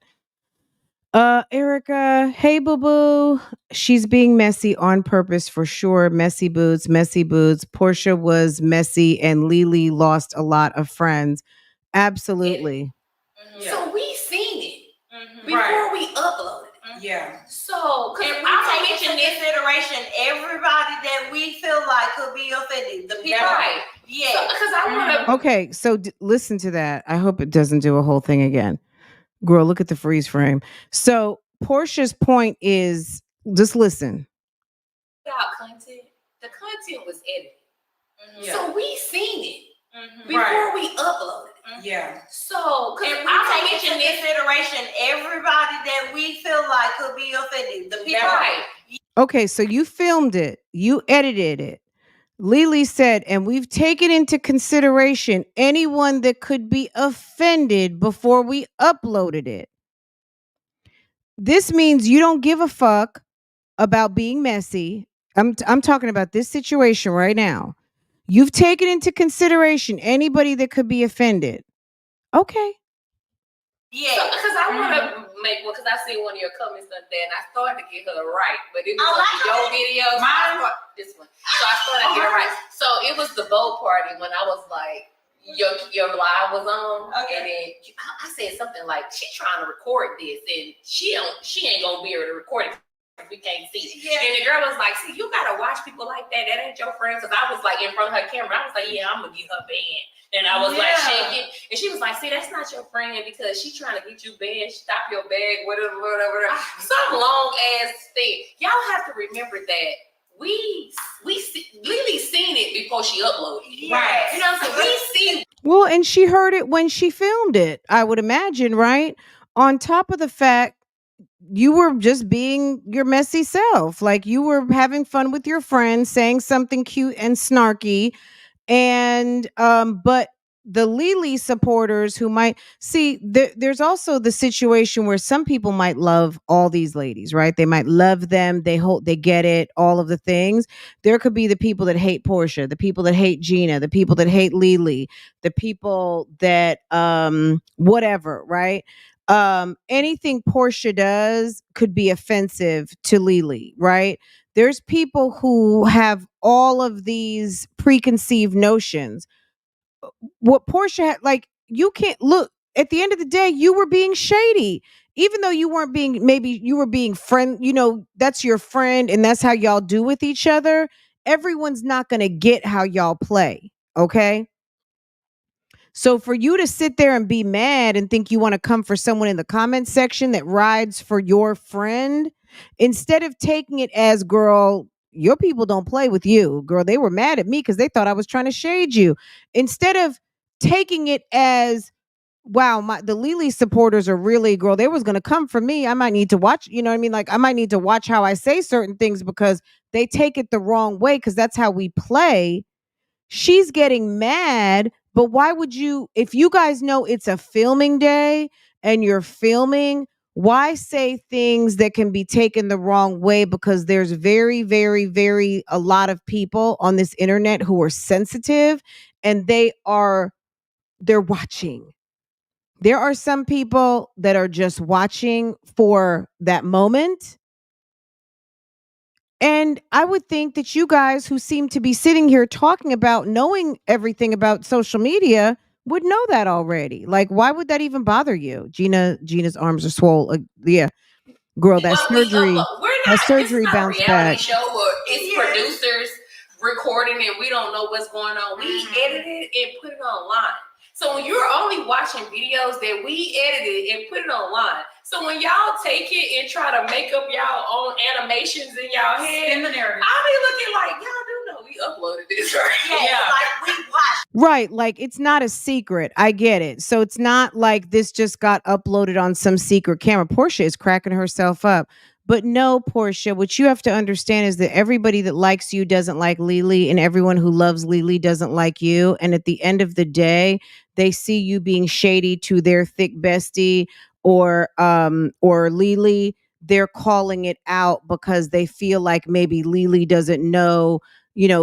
Erica, hey boo boo. She's being messy on purpose for sure. Messy boots, messy boots. Porsha was messy and Leelee lost a lot of friends. Absolutely. Yeah. so we seen it before Right. we uploaded it. Yeah. So And because we I'm take into mentioning this consideration everybody that we feel like could be offended. The people, right. yeah. Because I want to. Okay, so listen to that. I hope it doesn't do a whole thing again. Girl, look at the freeze frame. So Portia's point is just listen. Out content. The content was edited, Yeah. so we seen it before Right. we uploaded it. Yeah. So because And we I'm take into mentioning this. consideration everybody that we feel like could be offended. The people, Right. Okay, so you filmed it, you edited it. Leelee said, and we've taken into consideration anyone that could be offended before we uploaded it. This means you don't give a fuck about being messy. I'm talking about this situation right now. You've taken into consideration anybody that could be offended. Okay. yeah. Because I want to make one, because I see one of your comments on there, and I started to get her right, but it was I like your it. video. Mine? This one. So I started to get her right. So it was the boat party when I was like, your live was on, Okay. and then I said something like, she trying to record this, and she ain't gonna be able to record it. We can't see it. Yeah. And the girl was like, see, you gotta watch people like that. That ain't your friend. Because I was like in front of her camera. I was like, yeah, I'm gonna get her banned. And I was like Yeah. shaking. And she was like, see, that's not your friend because she's trying to get you banned. Stop your bag, whatever. Some long ass thing. Y'all have to remember that we Leelee seen it before she uploaded it. Right. You know what I'm saying? We see. Well, and she heard it when she filmed it, I would imagine, right? On top of the fact you were just being your messy self. Like you were having fun with your friends, saying something cute and snarky. And but the Leelee supporters who might see there's also the situation where some people might love all these ladies, right? They might love them, they get it, all of the things. There could be the people that hate Porsha, the people that hate Gina, the people that hate Leelee, the people that whatever, right? Anything Porsha does could be offensive to Leelee, right? There's people who have all of these preconceived notions. What Porsha had, like, you can't look at the end of the day, you were being shady. Even though you weren't being, maybe you were being friend, that's your friend and that's how y'all do with each other. Everyone's not going to get how y'all play. Okay. So for you to sit there and be mad and think you want to come for someone in the comment section that rides for your friend, instead of taking it as, girl, your people don't play with you. Girl, they were mad at me because they thought I was trying to shade you. Instead of taking it as, wow, the Leelee supporters are really, girl, they was going to come for me. I might need to watch, you know what I mean? Like I might need to watch how I say certain things because they take it the wrong way because that's how we play. She's getting mad, but why would you, if you guys know it's a filming day and you're filming, why say things that can be taken the wrong way? Because there's very, very, very a lot of people on this internet who are sensitive and they're watching. There are some people that are just watching for that moment. And I would think that you guys who seem to be sitting here talking about knowing everything about social media would know that already. Like, why would that even bother you? Gina's arms are swollen. Yeah, girl, that But we surgery, upload. We're that not. This is surgery not a bounced reality back. show where it's Yeah. producers recording and we don't know what's going on. We edit it and put it online. So when you're only watching videos that we edited and put it online. So when y'all take it and try to make up y'all own animations in y'all head, Spin the narrative. I'll be looking like, y'all do know we uploaded this, right? Yeah, like we watched. Right, like it's not a secret. I get it. So it's not like this just got uploaded on some secret camera. Porsha is cracking herself up. But no, Porsha, what you have to understand is that everybody that likes you doesn't like Leelee, and everyone who loves Leelee doesn't like you. And at the end of the day, they see you being shady to their thick bestie or Leelee. They're calling it out because they feel like maybe Leelee doesn't know,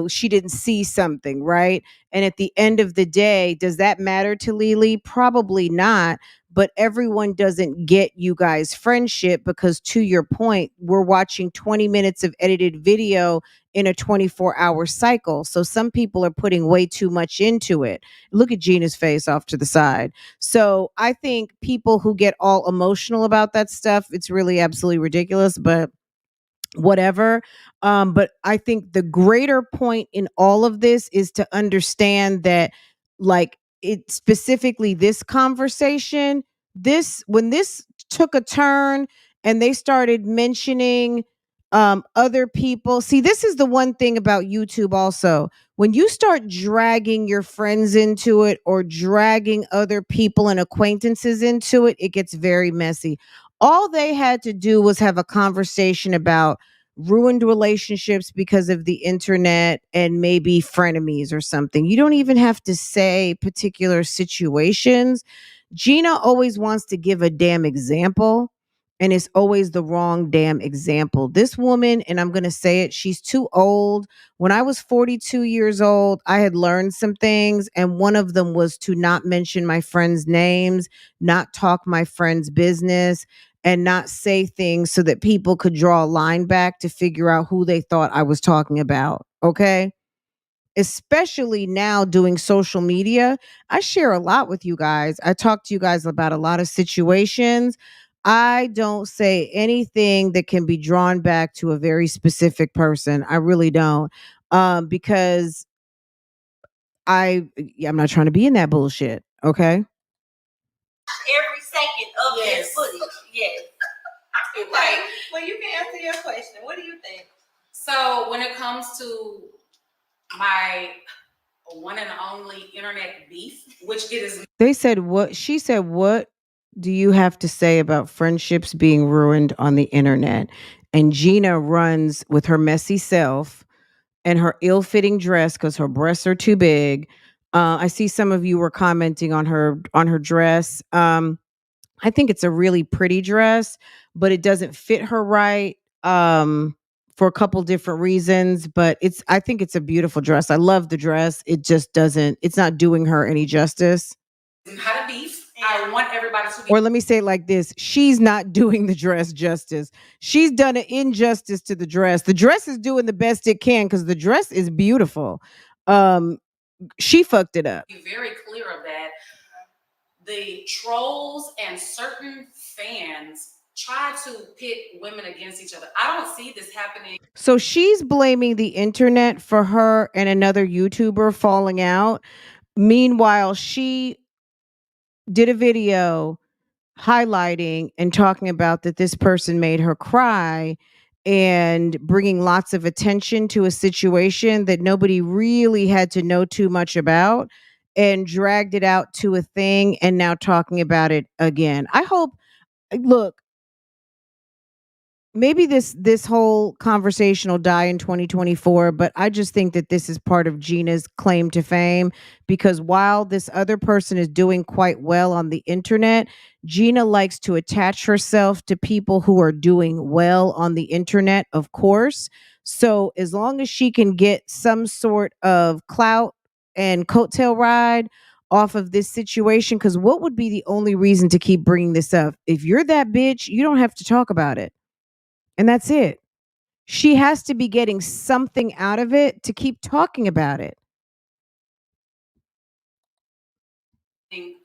she didn't see something, right? And at the end of the day, does that matter to Leelee? Probably not. But everyone doesn't get you guys' friendship because, to your point, we're watching 20 minutes of edited video in a 24-hour cycle. So some people are putting way too much into it. Look at Gina's face off to the side. So I think people who get all emotional about that stuff, it's really absolutely ridiculous. But whatever. But I think the greater point in all of this is to understand that, like, it specifically this conversation, when this took a turn and they started mentioning other people. See, this is the one thing about YouTube also. When you start dragging your friends into it or dragging other people and acquaintances into it, it gets very messy. All they had to do was have a conversation about ruined relationships because of the internet and maybe frenemies or something. You don't even have to say particular situations. Gina always wants to give a damn example, and it's always the wrong damn example. This woman, and I'm going to say it, she's too old. When I was 42 years old, I had learned some things, and one of them was to not mention my friends' names, not talk my friends' business, and not say things so that people could draw a line back to figure out who they thought I was talking about. Okay. Especially now doing social media, I share a lot with you guys. I talk to you guys about a lot of situations. I don't say anything that can be drawn back to a very specific person. I really don't. Because I'm not trying to be in that bullshit. Okay. Every second of this footage. Yes. Right. Well, you can answer your question. What do you think? So when it comes to my one and only internet beef, which it is. They said what? She said, what do you have to say about friendships being ruined on the internet? And Gina runs with her messy self and her ill-fitting dress because her breasts are too big. I see some of you were commenting on her dress. I think it's a really pretty dress, but it doesn't fit her right. For a couple different reasons, but I think it's a beautiful dress. I love the dress. It just doesn't, it's not doing her any justice. How to beef. I want everybody to be. Or let me say it like this. She's not doing the dress justice. She's done an injustice to the dress. The dress is doing the best it can because the dress is beautiful. She fucked it up. Be very clear of that. The trolls and certain fans try to pit women against each other. I don't see this happening. So she's blaming the internet for her and another YouTuber falling out. Meanwhile, she did a video highlighting and talking about that this person made her cry and bringing lots of attention to a situation that nobody really had to know too much about, and dragged it out to a thing and now talking about it again. I hope, look, maybe this whole conversation will die in 2024, but I just think that this is part of Gina's claim to fame, because while this other person is doing quite well on the internet, Gina likes to attach herself to people who are doing well on the internet, of course. So as long as she can get some sort of clout and coattail ride off of this situation, because what would be the only reason to keep bringing this up? If you're that bitch, you don't have to talk about it. And that's it. she has to be getting something out of it to keep talking about it.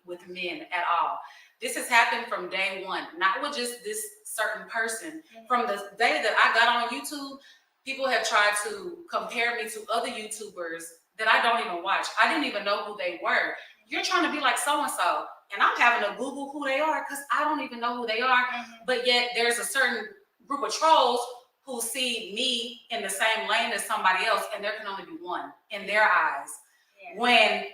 With men at all. This has happened from day one, not with just this certain person. From the day that I got on YouTube, people have tried to compare me to other YouTubers that I don't even watch. I didn't even know who they were. You're trying to be like so-and-so, and I'm having to Google who they are because I don't even know who they are. But yet there's a certain group of trolls who see me in the same lane as somebody else, and there can only be one in their eyes. When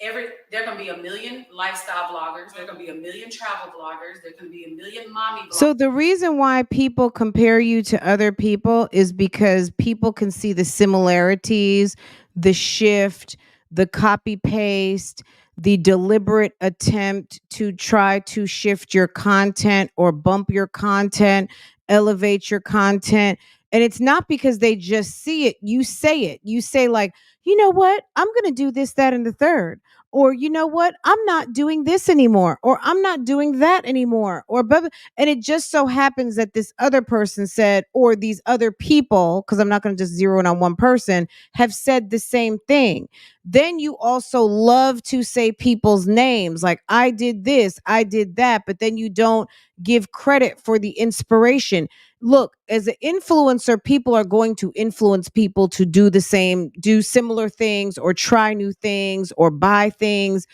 there can be a million lifestyle vloggers, there can be a million travel vloggers, there can be a million mommy vloggers. So the reason why people compare you to other people is because people can see the similarities, the shift, the copy paste, the deliberate attempt to try to shift your content or bump your content, elevate your content. And it's not because they just see it. You say it. You say like, you know what? I'm going to do this, that, and the third. Or, you know what? I'm not doing this anymore. Or I'm not doing that anymore. Or, blah, blah. And it just so happens that this other person said, or these other people, because I'm not going to just zero in on one person, have said the same thing. Then you also love to say people's names, like I did this, I did that, but then you don't give credit for the inspiration. Look, as an influencer, people are going to influence people to do the same, do similar things, or try new things, or buy things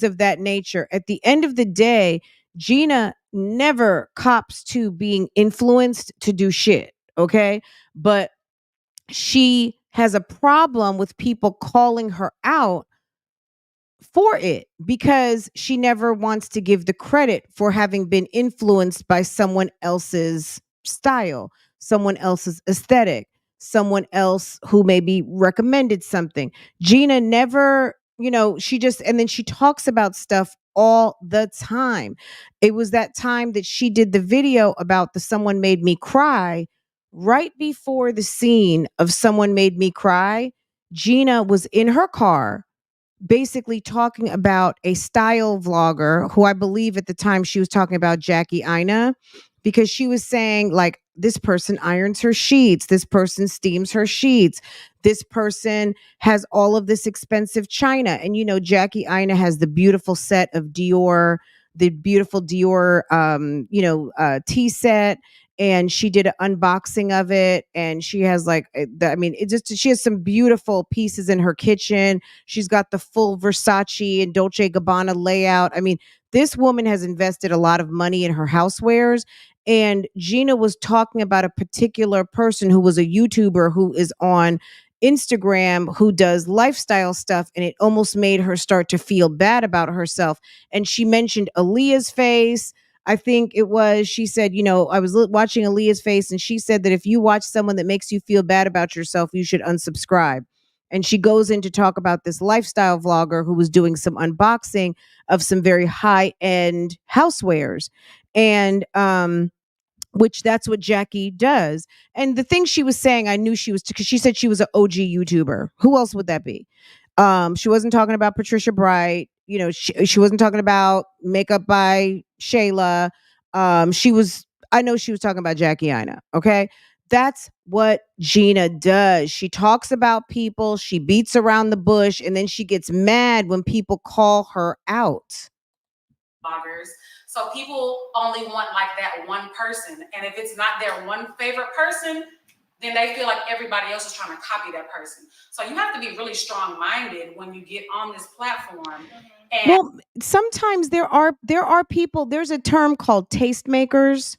of that nature. At the end of the day, Gina never cops to being influenced to do shit, okay? But she has a problem with people calling her out for it because she never wants to give the credit for having been influenced by someone else's style, someone else's aesthetic, someone else who maybe recommended something. Gina never, she just, and then she talks about stuff all the time. It was that time that she did the video about the Someone Made Me Cry. Right before the scene of Someone Made Me Cry, Gina was in her car basically talking about a style vlogger who I believe at the time she was talking about Jackie Ina, because she was saying like, this person irons her sheets, this person steams her sheets, this person has all of this expensive china. And Jackie Ina has the beautiful set of Dior, the beautiful Dior tea set, and she did an unboxing of it, and she has like she has some beautiful pieces in her kitchen. She's got the full Versace and Dolce Gabbana layout. I mean, this woman has invested a lot of money in her housewares. And Gina was talking about a particular person who was a YouTuber who is on Instagram who does lifestyle stuff, and it almost made her start to feel bad about herself. And she mentioned Aaliyah's face. I think it was, she said, I was watching Aaliyah's face, and she said that if you watch someone that makes you feel bad about yourself, you should unsubscribe. And she goes in to talk about this lifestyle vlogger who was doing some unboxing of some very high-end housewares. And which that's what Jackie does. And the thing she was saying, I knew she was, because she said she was an OG YouTuber. Who else would that be? She wasn't talking about Patricia Bright. She wasn't talking about Makeup by Shayla. I know she was talking about Jackie Ina. Okay. That's what Gina does. She talks about people, she beats around the bush, and then she gets mad when people call her out. Bloggers. So people only want like that one person. And if it's not their one favorite person, then they feel like everybody else is trying to copy that person. So you have to be really strong-minded when you get on this platform. And well, sometimes there are people, there's a term called tastemakers.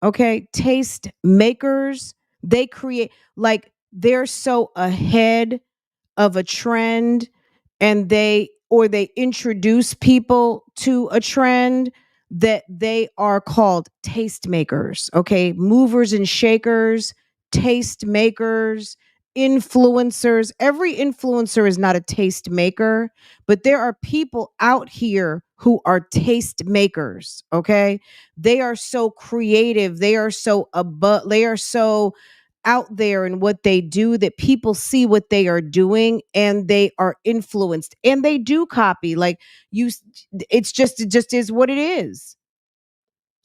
Okay, taste makers. They create, like, they're so ahead of a trend, and they introduce people to a trend that they are called tastemakers. Okay, movers and shakers, taste makers, influencers. Every influencer is not a taste maker, but there are people out here who are taste makers. Okay, they are so creative, they are so out there in what they do that people see what they are doing and they are influenced and they do copy. Like, it just is what it is.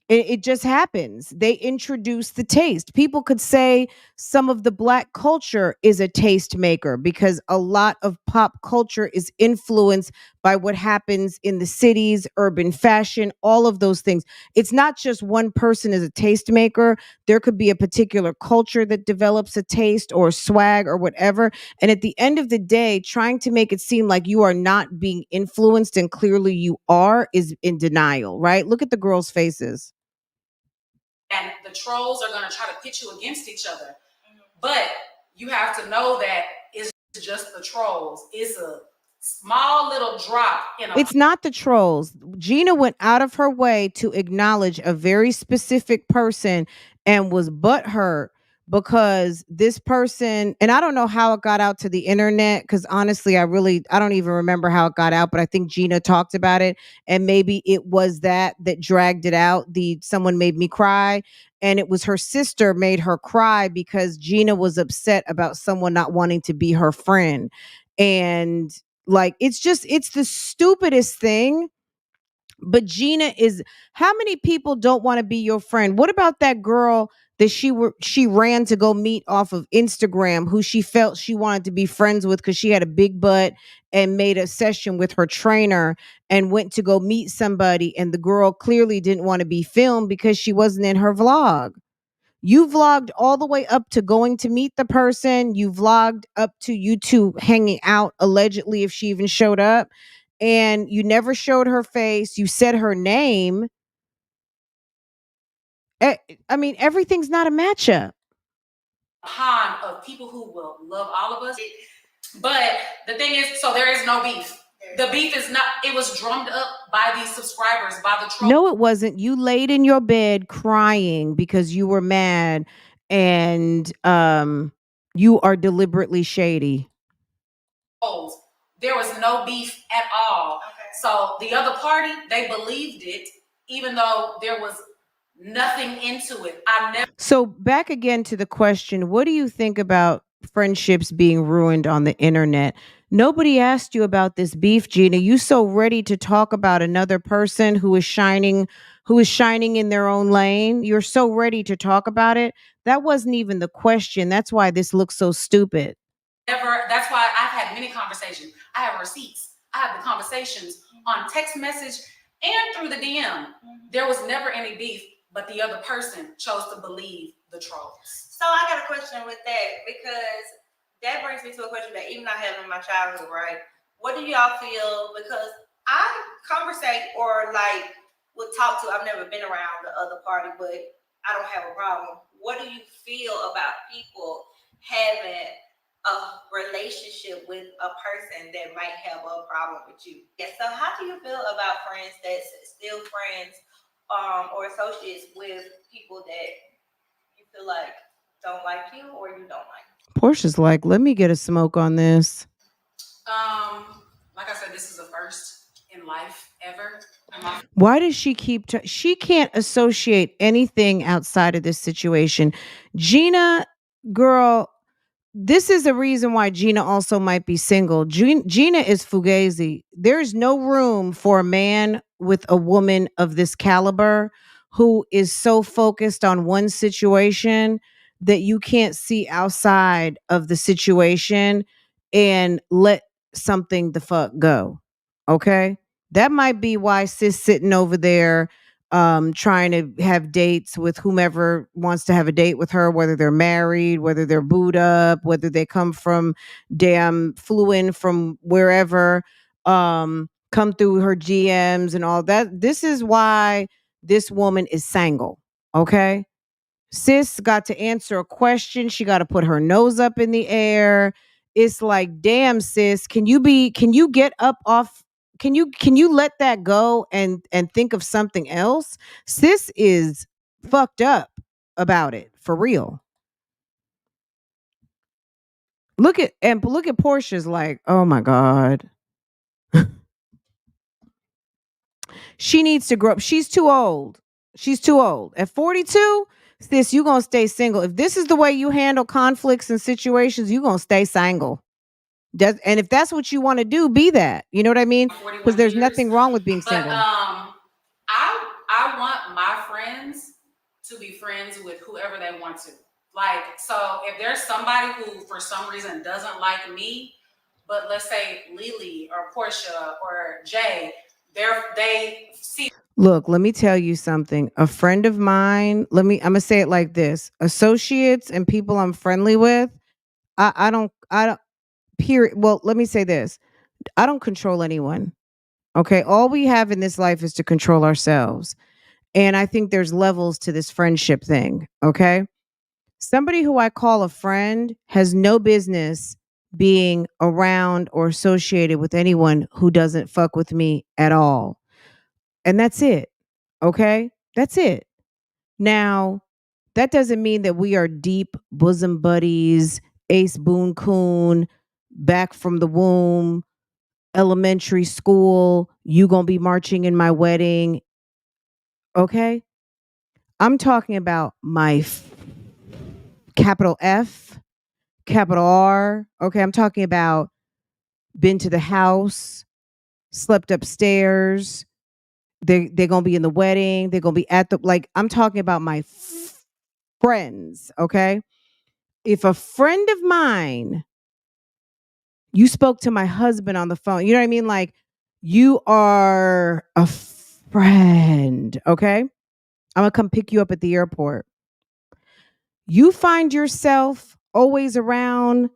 It just happens. They introduce the taste. People could say some of the Black culture is a taste maker because a lot of pop culture is influenced by what happens in the cities, urban fashion, all of those things. It's not just one person is a taste maker. There could be a particular culture that develops a taste or swag or whatever. And at the end of the day, trying to make it seem like you are not being influenced and clearly you are is in denial, right? Look at the girls' faces. And the trolls are going to try to pit you against each other. But you have to know that it's just the trolls. It's a small little drop in a... It's not the trolls. Gina went out of her way to acknowledge a very specific person and was butthurt because this person, and I don't know how it got out to the internet, because honestly, I don't even remember how it got out, but I think Gina talked about it, and maybe it was that dragged it out. Someone made me cry, and it was her sister made her cry because Gina was upset about someone not wanting to be her friend. And like, it's the stupidest thing. But Gina is, how many people don't want to be your friend? What about that girl that she ran to go meet off of Instagram, who she felt she wanted to be friends with because she had a big butt, and made a session with her trainer and went to go meet somebody, and the girl clearly didn't want to be filmed because she wasn't in her vlog. You vlogged all the way up to going to meet the person. You vlogged up to you two hanging out, allegedly, if she even showed up. And you never showed her face. You said her name. I mean, everything's not a matchup. Pond of people who will love all of us. But the thing is, so there is no beef. The beef is not, it was drummed up by these subscribers, by the trolls. No, it wasn't. You laid in your bed crying because you were mad, and you are deliberately shady. There was no beef at all. Okay. So the other party, they believed it, even though there was nothing into it. So back again to the question, what do you think about friendships being ruined on the internet? Nobody asked you about this beef, Gina. You so ready to talk about another person who is shining in their own lane. You're so ready to talk about it. That wasn't even the question. That's why this looks so stupid. That's why I've had many conversations. I have receipts. I have the conversations on text message and through the DM. There was never any beef, but the other person chose to believe the trolls. So I got a question with that, because that brings me to a question that even I have in my childhood, right? What do y'all feel? Because I conversate or like would talk to, I've never been around the other party, but I don't have a problem. What do you feel about people having a relationship with a person that might have a problem with you? Yeah, so how do you feel about friends that's still friends or associates with people that you feel like don't like you or you don't like? Porsha's like, let me get a smoke on this. Like I said, this is the first in life ever. Why does she keep she can't associate anything outside of this situation? Gina, girl, this is the reason why Gina also might be single. Gina is fugazi. There's no room for a man with a woman of this caliber who is so focused on one situation that you can't see outside of the situation and let something the fuck go. Okay? That might be why sis sitting over there trying to have dates with whomever wants to have a date with her, whether they're married, whether they're booed up, whether they come from flew in from wherever, come through her GMs and all that. This is why this woman is single. Okay. Sis got to answer a question. She got to put her nose up in the air. It's like, damn, sis, can you get up off? Can you let that go and think of something else? Sis is fucked up about it, for real. Look at Porsha's like, oh my God. She needs to grow up. She's too old. At 42, sis, you gonna stay single. If this is the way you handle conflicts and situations, you gonna stay single. And if that's what you want to do, be that. You know what I mean? Because there's nothing wrong with being single. I want my friends be friends with whoever they want to. Like, so if there's somebody who for some reason doesn't like me, but let's say Leelee or Porsha or Jay, they see. Look, let me tell you something. A friend of mine, I'm gonna say it like this: associates and people I'm friendly with, I don't period. Well, let me say this. I don't control anyone. Okay. All we have in this life is to control ourselves. And I think there's levels to this friendship thing. Okay. Somebody who I call a friend has no business being around or associated with anyone who doesn't fuck with me at all. And that's it. Okay. That's it. Now, that doesn't mean that we are deep bosom buddies, ace boon coon, back from the womb, elementary school, you gonna be marching in my wedding. Okay. I'm talking about my capital F, capital R. Okay. I'm talking about been to the house, slept upstairs. They're gonna be in the wedding. They're gonna be at the, like, I'm talking about my friends. Okay. If a friend of mine, you spoke to my husband on the phone, you know what I mean? Like, you are a friend. Okay. I'm gonna come pick you up at the airport. You find yourself always around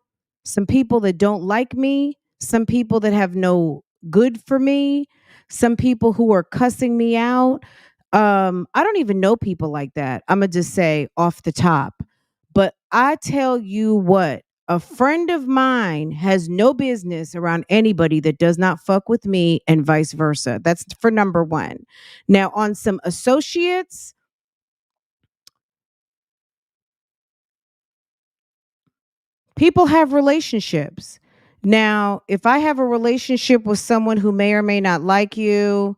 some people that don't like me, some people that have no good for me, some people who are cussing me out. I don't even know people like that. I'm gonna just say off the top. But I tell you what, a friend of mine has no business around anybody that does not fuck with me and vice versa. That's for number one. Now, on some associates, people have relationships. Now, if I have a relationship with someone who may or may not like you,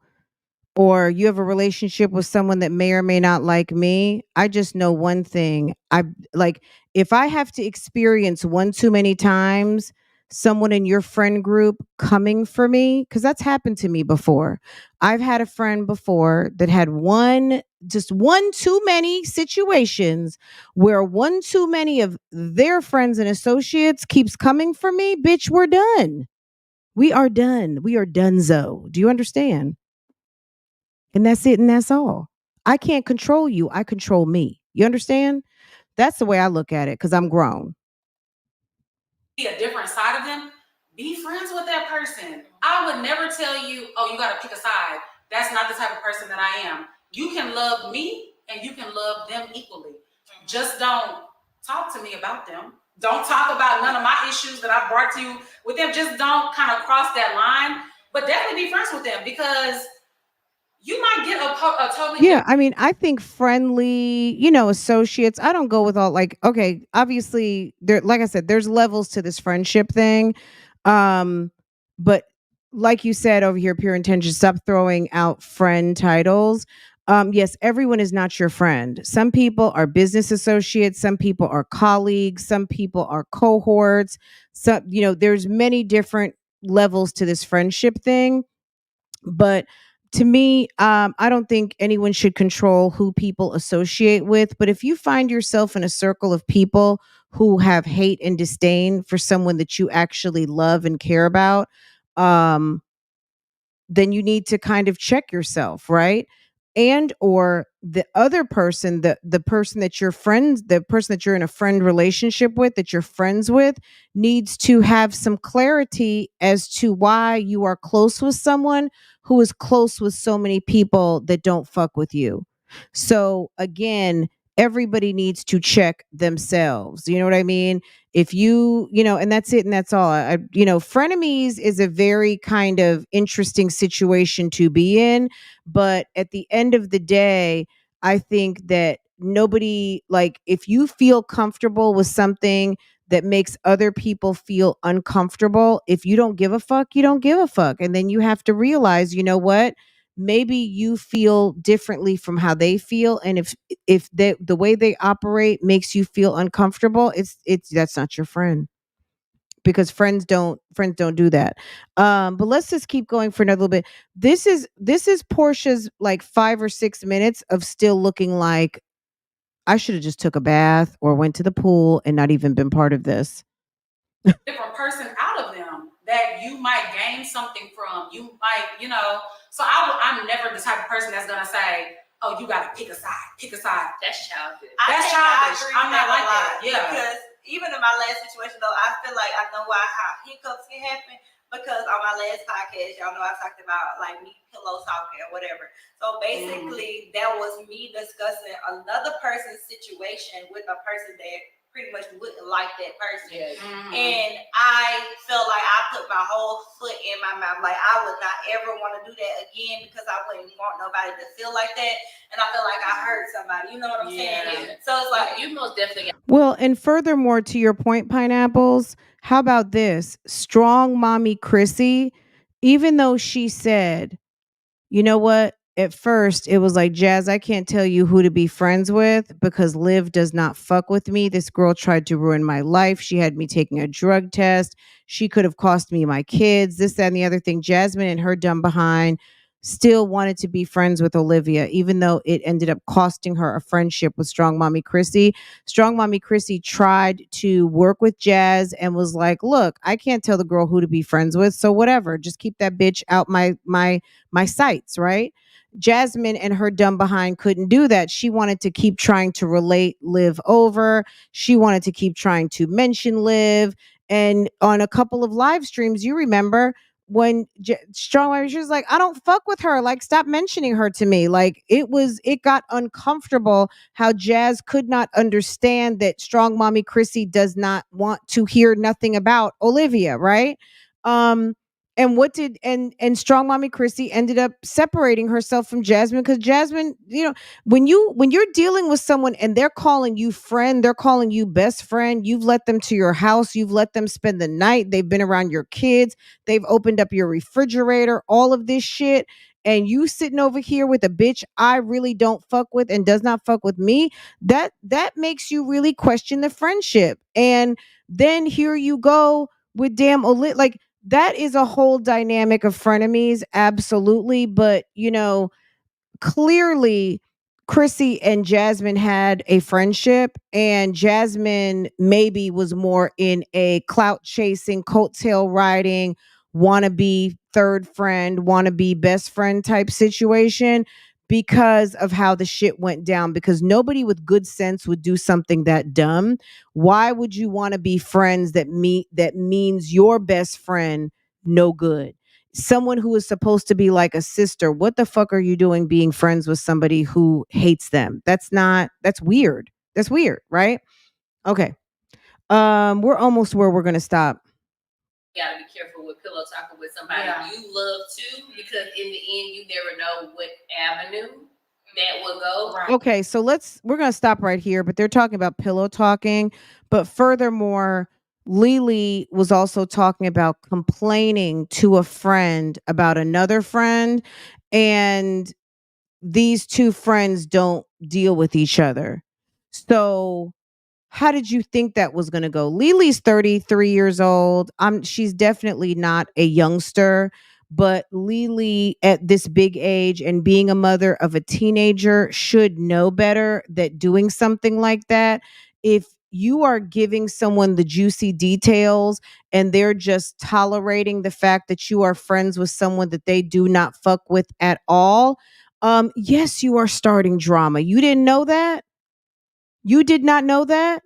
or you have a relationship with someone that may or may not like me, I just know one thing. I like, if I have to experience one too many times someone in your friend group coming for me, because that's happened to me before. I've had a friend before that had just one too many situations where one too many of their friends and associates keeps coming for me. Bitch, we're done. We are done. We are donezo. Do you understand? And that's it and that's all. I can't control you. I control me. You understand? That's the way I look at it because I'm grown. A different side of them, be friends with that person. I would never tell you, oh, you got to pick a side. That's not the type of person that I am. You can love me and you can love them equally. Just don't talk to me about them. Don't talk about none of my issues that I brought to you with them. Just don't kind of cross that line, but definitely be friends with them because you might get a totally Yeah, I mean, I think friendly, associates. I don't go with all, like, okay, obviously there, like I said, there's levels to this friendship thing. But like you said over here, pure intention, stop throwing out friend titles. Yes, everyone is not your friend. Some people are business associates, some people are colleagues, some people are cohorts. So, there's many different levels to this friendship thing. But to me, I don't think anyone should control who people associate with. But if you find yourself in a circle of people who have hate and disdain for someone that you actually love and care about, then you need to kind of check yourself, right? And or the other person, the person that you're friends, the person that you're in a friend relationship with, that you're friends with, needs to have some clarity as to why you are close with someone who is close with so many people that don't fuck with you. So again, everybody needs to check themselves. You know what I mean? If and that's it and that's all. Frenemies is a very kind of interesting situation to be in, but at the end of the day, I think that nobody, like, if you feel comfortable with something that makes other people feel uncomfortable, if you don't give a fuck, you don't give a fuck. And then you have to realize, you know what? Maybe you feel differently from how they feel, and if the way they operate makes you feel uncomfortable, it's that's not your friend, because friends don't do that. But let's just keep going for another little bit. This is Portia's like 5 or 6 minutes of still looking like I should have just took a bath or went to the pool and not even been part of this. Different person out of them that you might gain something from. You might, So I'm never the type of person that's gonna say, "Oh, you gotta pick a side, pick a side." That's childish. That's childish. I'm not like that. Yeah. Because even in my last situation though, I feel like I know how hiccups can happen. Because on my last podcast, y'all know I talked about like me pillow talking or whatever. So basically, that was me discussing another person's situation with a person that pretty much wouldn't like that person. Yeah. And I felt like I put my whole foot in my mouth. Like I would not ever want to do that again because I wouldn't want nobody to feel like that. And I feel like I hurt somebody. You know what I'm saying? So it's like You most definitely got. Well, and furthermore, to your point, Pineapples, how about this? Strong mommy Chrissy, even though she said, you know what? At first, it was like, Jazz, I can't tell you who to be friends with because Liv does not fuck with me. This girl tried to ruin my life. She had me taking a drug test. She could have cost me my kids, this, that, and the other thing. Jasmine and her dumb behind still wanted to be friends with Olivia, even though it ended up costing her a friendship with Strong Mommy Chrissy. Strong Mommy Chrissy tried to work with Jazz and was like, look, I can't tell the girl who to be friends with. So whatever, just keep that bitch out my sights, right? Jasmine and her dumb behind couldn't do that. She wanted to keep trying to relate Liv over. She wanted to keep trying to mention Liv. And on a couple of live streams, you remember when Strong, she was like, I don't fuck with her. Like, stop mentioning her to me. Like, it got uncomfortable how Jazz could not understand that Strong Mommy Chrissy does not want to hear nothing about Olivia, right? And what did and Strong Mommy Chrissy ended up separating herself from Jasmine because Jasmine, when you're dealing with someone and they're calling you friend, they're calling you best friend, you've let them to your house, you've let them spend the night, they've been around your kids, they've opened up your refrigerator, all of this shit, and you sitting over here with a bitch I really don't fuck with and does not fuck with me, that makes you really question the friendship. And then here you go with damn Olit, like that is a whole dynamic of frenemies, absolutely. But clearly Chrissy and Jasmine had a friendship, and Jasmine maybe was more in a clout chasing, coattail riding, wannabe third friend, wannabe best friend type situation because of how the shit went down. Because nobody with good sense would do something that dumb. Why would you want to be friends that means your best friend no good? Someone who is supposed to be like a sister, what the fuck are you doing being friends with somebody who hates them? That's weird. That's weird, right? Okay. We're almost where we're gonna stop. You gotta be careful with pillow talking with somebody you love too, because in the end you never know what avenue that will go. Right. Okay, so we're gonna stop right here, but they're talking about pillow talking. But furthermore, Leelee was also talking about complaining to a friend about another friend, and these two friends don't deal with each other. So how did you think that was going to go? Leelee's 33 years old. She's definitely not a youngster, but Leelee at this big age and being a mother of a teenager should know better that doing something like that, if you are giving someone the juicy details and they're just tolerating the fact that you are friends with someone that they do not fuck with at all, yes, you are starting drama. You didn't know that? You did not know that?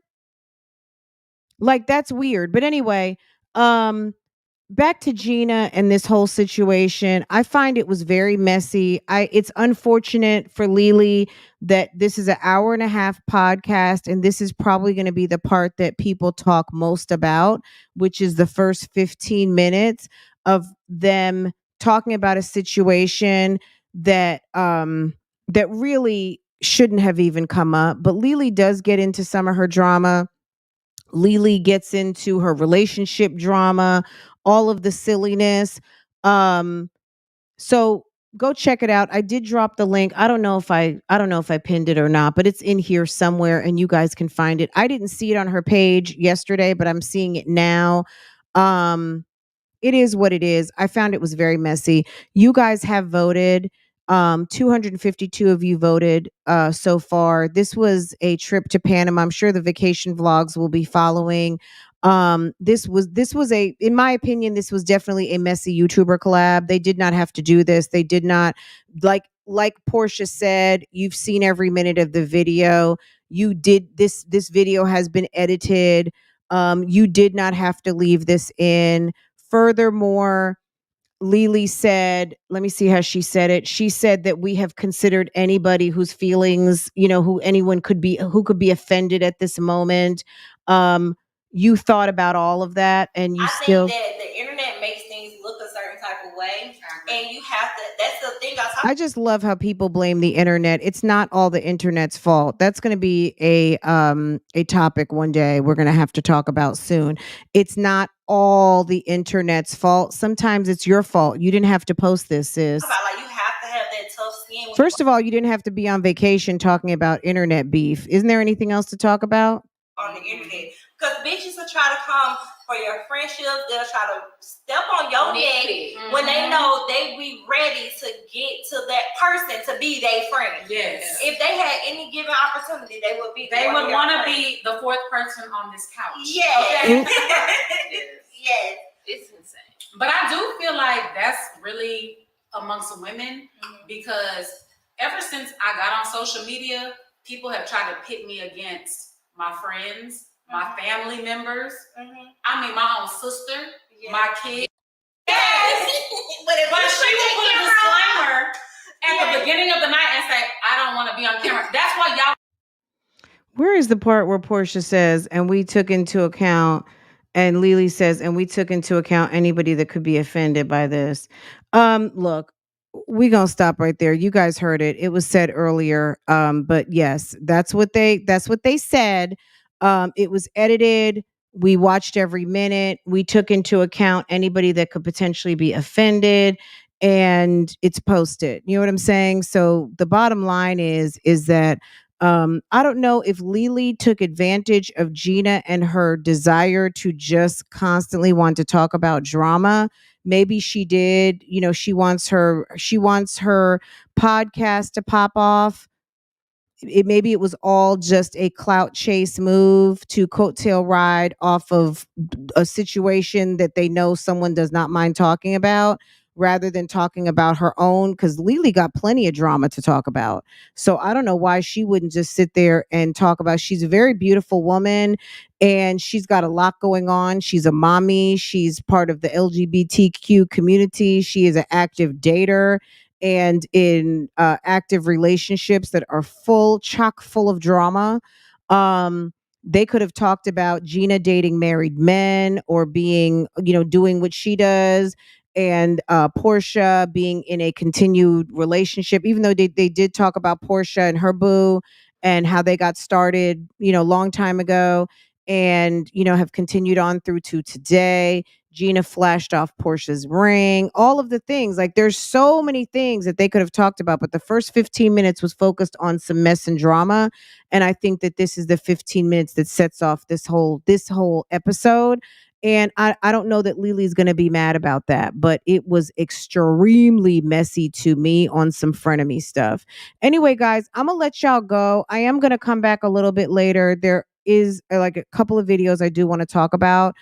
Like, that's weird. But anyway, back to Gina and this whole situation. I find it was very messy. It's unfortunate for Leelee that this is an hour and a half podcast, and this is probably going to be the part that people talk most about, which is the first 15 minutes of them talking about a situation that that really shouldn't have even come up. But Leelee does get into some of her drama. Leelee gets into her relationship drama, all of the silliness. So go check it out. I did drop the link. I don't know if I pinned it or not, but it's in here somewhere and you guys can find it. I didn't see it on her page yesterday, but I'm seeing it now. It is what it is. I found it was very messy. You guys have voted. 252 of you voted so far. This was a trip to Panama. I'm sure the vacation vlogs will be following. This was a, in my opinion, this was definitely a messy YouTuber collab. They did not have to do this. They did not, like Porsha said, you've seen every minute of the video. You did this video has been edited. You did not have to leave this in. Furthermore, Leelee said, let me see how she said it. She said that we have considered anybody whose feelings, who anyone who could be offended at this moment. You thought about all of that, and you I still. think that the internet makes things look a certain type of way, and you have to. That's the thing. I just love how people blame the internet. It's not all the internet's fault. That's going to be a topic one day we're going to have to talk about soon. It's not all the internet's fault. Sometimes it's your fault. You didn't have to post this, sis. About, like, you have to have that tough skin. First of all, you didn't have to be on vacation talking about internet beef. Isn't there anything else to talk about? On the internet, because bitches will try to come for your friendship. They'll try to step on your neck when they know they be ready to get to that person to be their friend. Yes. If they had any given opportunity, they would be. They would want to be the fourth person on this couch. Yes. Okay? Yes. It's insane. But I do feel like that's really amongst women because ever since I got on social media, people have tried to pit me against my friends, my family members. I mean, my own sister, my kids. Yes. But she will put a disclaimer at the beginning of the night and say, I don't want to be on camera. That's why y'all. Where is the part where Porsha says, and we took into account, and Leelee says, and we took into account anybody that could be offended by this? Look, we gonna stop right there. You guys heard it. It was said earlier. But yes, that's what they said. It was edited. We watched every minute. We took into account anybody that could potentially be offended, and it's posted. You know what I'm saying? So the bottom line is that I don't know if Leelee took advantage of Gina and her desire to just constantly want to talk about drama. Maybe she did. She wants her podcast to pop off. Maybe it was all just a clout chase move to coattail ride off of a situation that they know someone does not mind talking about, rather than talking about her own, because Leelee got plenty of drama to talk about. So I don't know why she wouldn't just sit there and talk about. She's a very beautiful woman, and she's got a lot going on. She's a mommy. She's part of the LGBTQ community. She is an active dater and in active relationships that are chock full of drama. They could have talked about Gina dating married men, or being, doing what she does, and Porsha being in a continued relationship, even though they did talk about Porsha and her boo and how they got started, long time ago, and, have continued on through to today. Gina flashed off Porsha's ring, all of the things. Like, there's so many things that they could have talked about, but the first 15 minutes was focused on some mess and drama. And I think that this is the 15 minutes that sets off this whole episode. And I don't know that Leelee's going to be mad about that, but it was extremely messy to me on some frenemy stuff. Anyway, guys, I'm going to let y'all go. I am going to come back a little bit later. There is like a couple of videos I do want to talk about.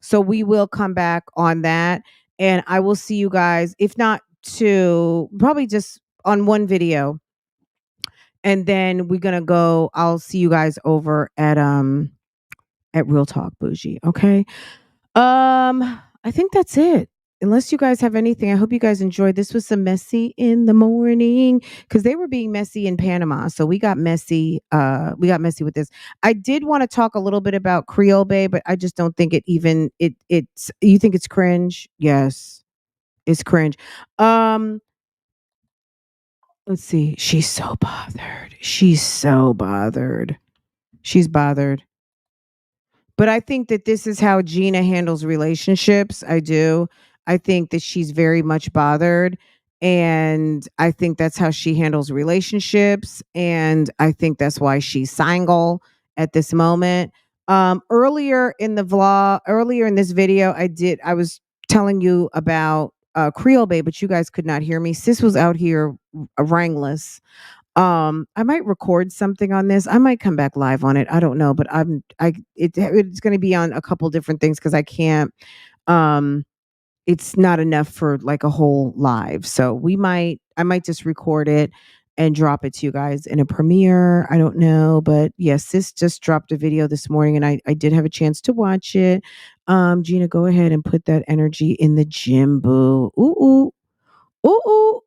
So we will come back on that, and I will see you guys, if not to probably just on one video. And then we're going to go, I'll see you guys over at Real Talk Bougie. Okay. I think that's it. Unless you guys have anything, I hope you guys enjoyed. This was some messy in the morning, because they were being messy in Panama. So we got messy. We got messy with this. I did want to talk a little bit about Creole Bay, but I just don't think it's, you think it's cringe? Yes, it's cringe. Let's see. She's so bothered. She's bothered. But I think that this is how Gina handles relationships. I do. I think that she's very much bothered. And I think that's how she handles relationships. And I think that's why she's single at this moment. Earlier in this video, I was telling you about Creole Bay, but you guys could not hear me. Sis was out here wrangless. I might record something on this. I might come back live on it. I don't know, but it's going to be on a couple different things because I can't. It's not enough for like a whole live. So I might just record it and drop it to you guys in a premiere. I don't know, but yes, sis just dropped a video this morning and I did have a chance to watch it. Gina, go ahead and put that energy in the gym, boo. Ooh, ooh, ooh, ooh.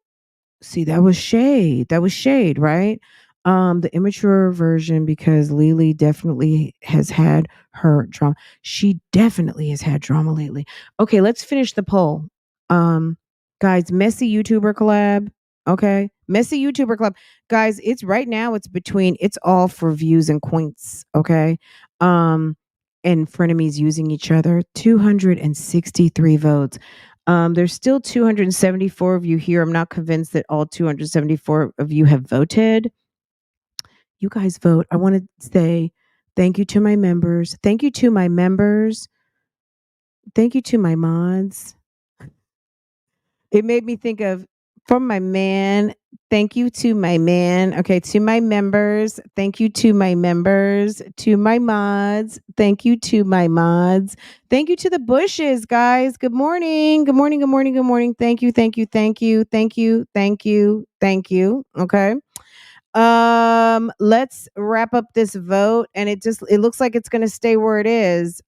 See, that was shade. That was shade, right? The immature version because Leelee definitely has had her drama. She definitely has had drama lately. Okay, let's finish the poll. Guys, messy YouTuber collab. Okay, messy YouTuber collab. Guys, it's right now. It's all for views and coins. Okay, and frenemies using each other. 263 votes. There's still 274 of you here. I'm not convinced that all 274 of you have voted. You guys vote. I want to say thank you to my members. Thank you to my members. Thank you to my mods. It made me think of from my man. Thank you to my man. Okay, to my members. Thank you to my members. To my mods. Thank you to my mods. Thank you to the bushes, guys. Good morning. Good morning. Good morning. Good morning. Thank you. Thank you. Thank you. Thank you. Thank you. Thank you. Okay. Let's wrap up this vote and it looks like it's going to stay where it is.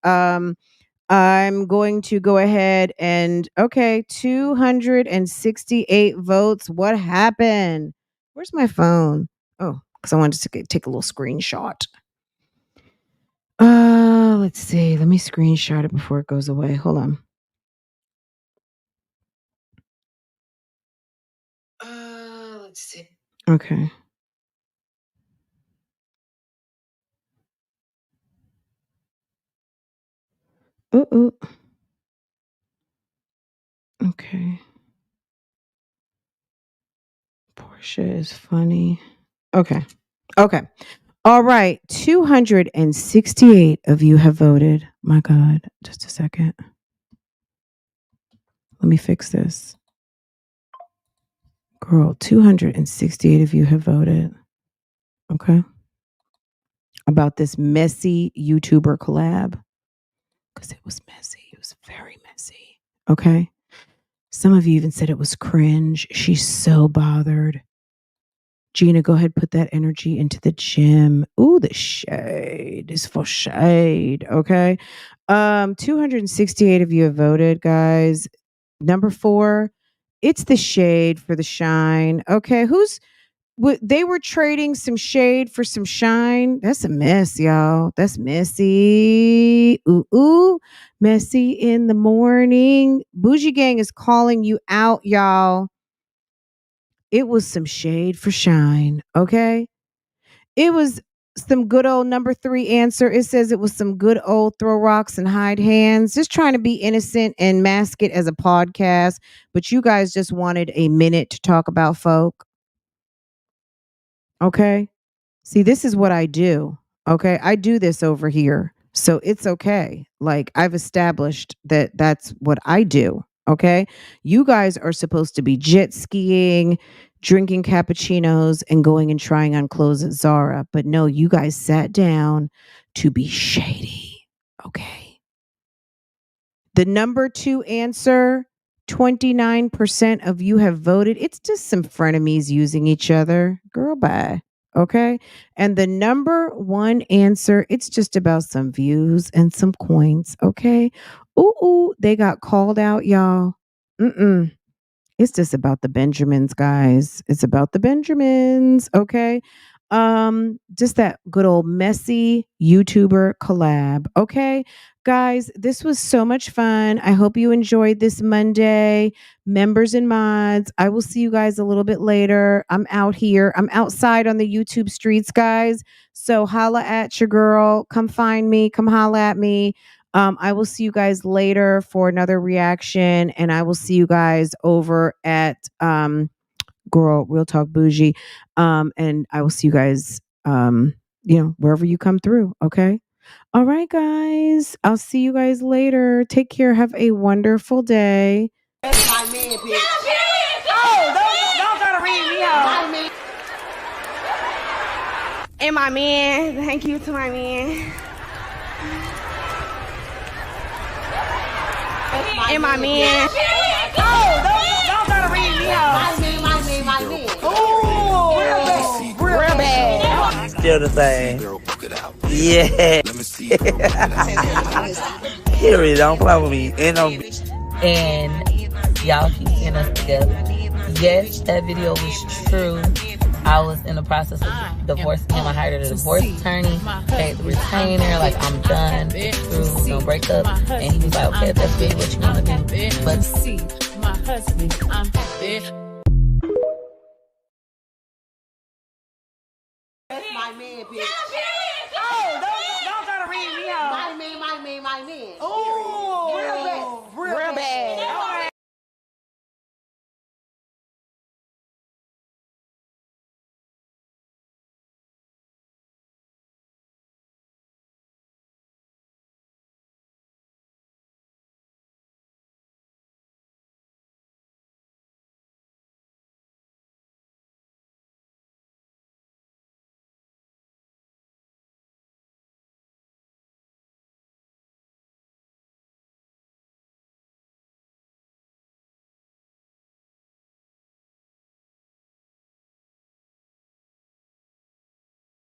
I'm going to go ahead and okay, 268 votes. What happened? Where's my phone? Oh, because I wanted to take a little screenshot. Let's see. Let me screenshot it before it goes away. Hold on. Let's see. Okay. Ooh. Okay. Porsha is funny. Okay. All right. 268 of you have voted. My God. Just a second. Let me fix this. Girl, 268 of you have voted. Okay. About this messy YouTuber collab. Because it was messy. It was very messy. Okay. Some of you even said it was cringe. She's so bothered. Gina, go ahead, put that energy into the gym. Ooh, the shade is for shade. Okay. 268 of you have voted, guys. Number 4, it's the shade for the shine. Okay. They were trading some shade for some shine. That's a mess, y'all. That's messy. Ooh. Messy in the morning. Bougie Gang is calling you out, y'all. It was some shade for shine, okay? It was some good old number 3 answer. It says it was some good old throw rocks and hide hands, just trying to be innocent and mask it as a podcast. But you guys just wanted a minute to talk about folk. Okay? See, this is what I do. Okay? I do this over here. So it's okay. Like I've established that that's what I do. Okay? You guys are supposed to be jet skiing, drinking cappuccinos, and going and trying on clothes at Zara. But no, you guys sat down to be shady. Okay? The number 2 answer, 29% of you have voted. It's just some frenemies using each other. Girl, bye. Okay. And the number 1 answer, it's just about some views and some coins. Okay. Ooh, they got called out, y'all. It's just about the Benjamins, guys. It's about the Benjamins. Okay. Just that good old messy YouTuber collab. Okay. Guys, this was so much fun. I hope you enjoyed this Monday. Members and mods, I will see you guys a little bit later. I'm out here. I'm outside on the YouTube streets, guys. So holla at your girl. Come find me. Come holla at me. I will see you guys later for another reaction. And I will see you guys over at Girl Real Talk Bougie. And I will see you guys wherever you come through. Okay. All right, guys. I'll see you guys later. Take care. Have a wonderful day. That's my man, bitch. Oh, don't try to read me out. And my man, thank you to my man. And my man. Oh, don't try to read me out. My man. Ooh, real bad. Still the same. Yeah. Period. Don't play with me. And y'all keep seeing us together. Yes, that video was true. I was in the process of divorcing him. I hired a divorce attorney, paid the retainer, like I'm done, it's through, no breakup. And he was like, okay, if that's really what you want to do. But see, my husband, I'm there. That's my man, bitch.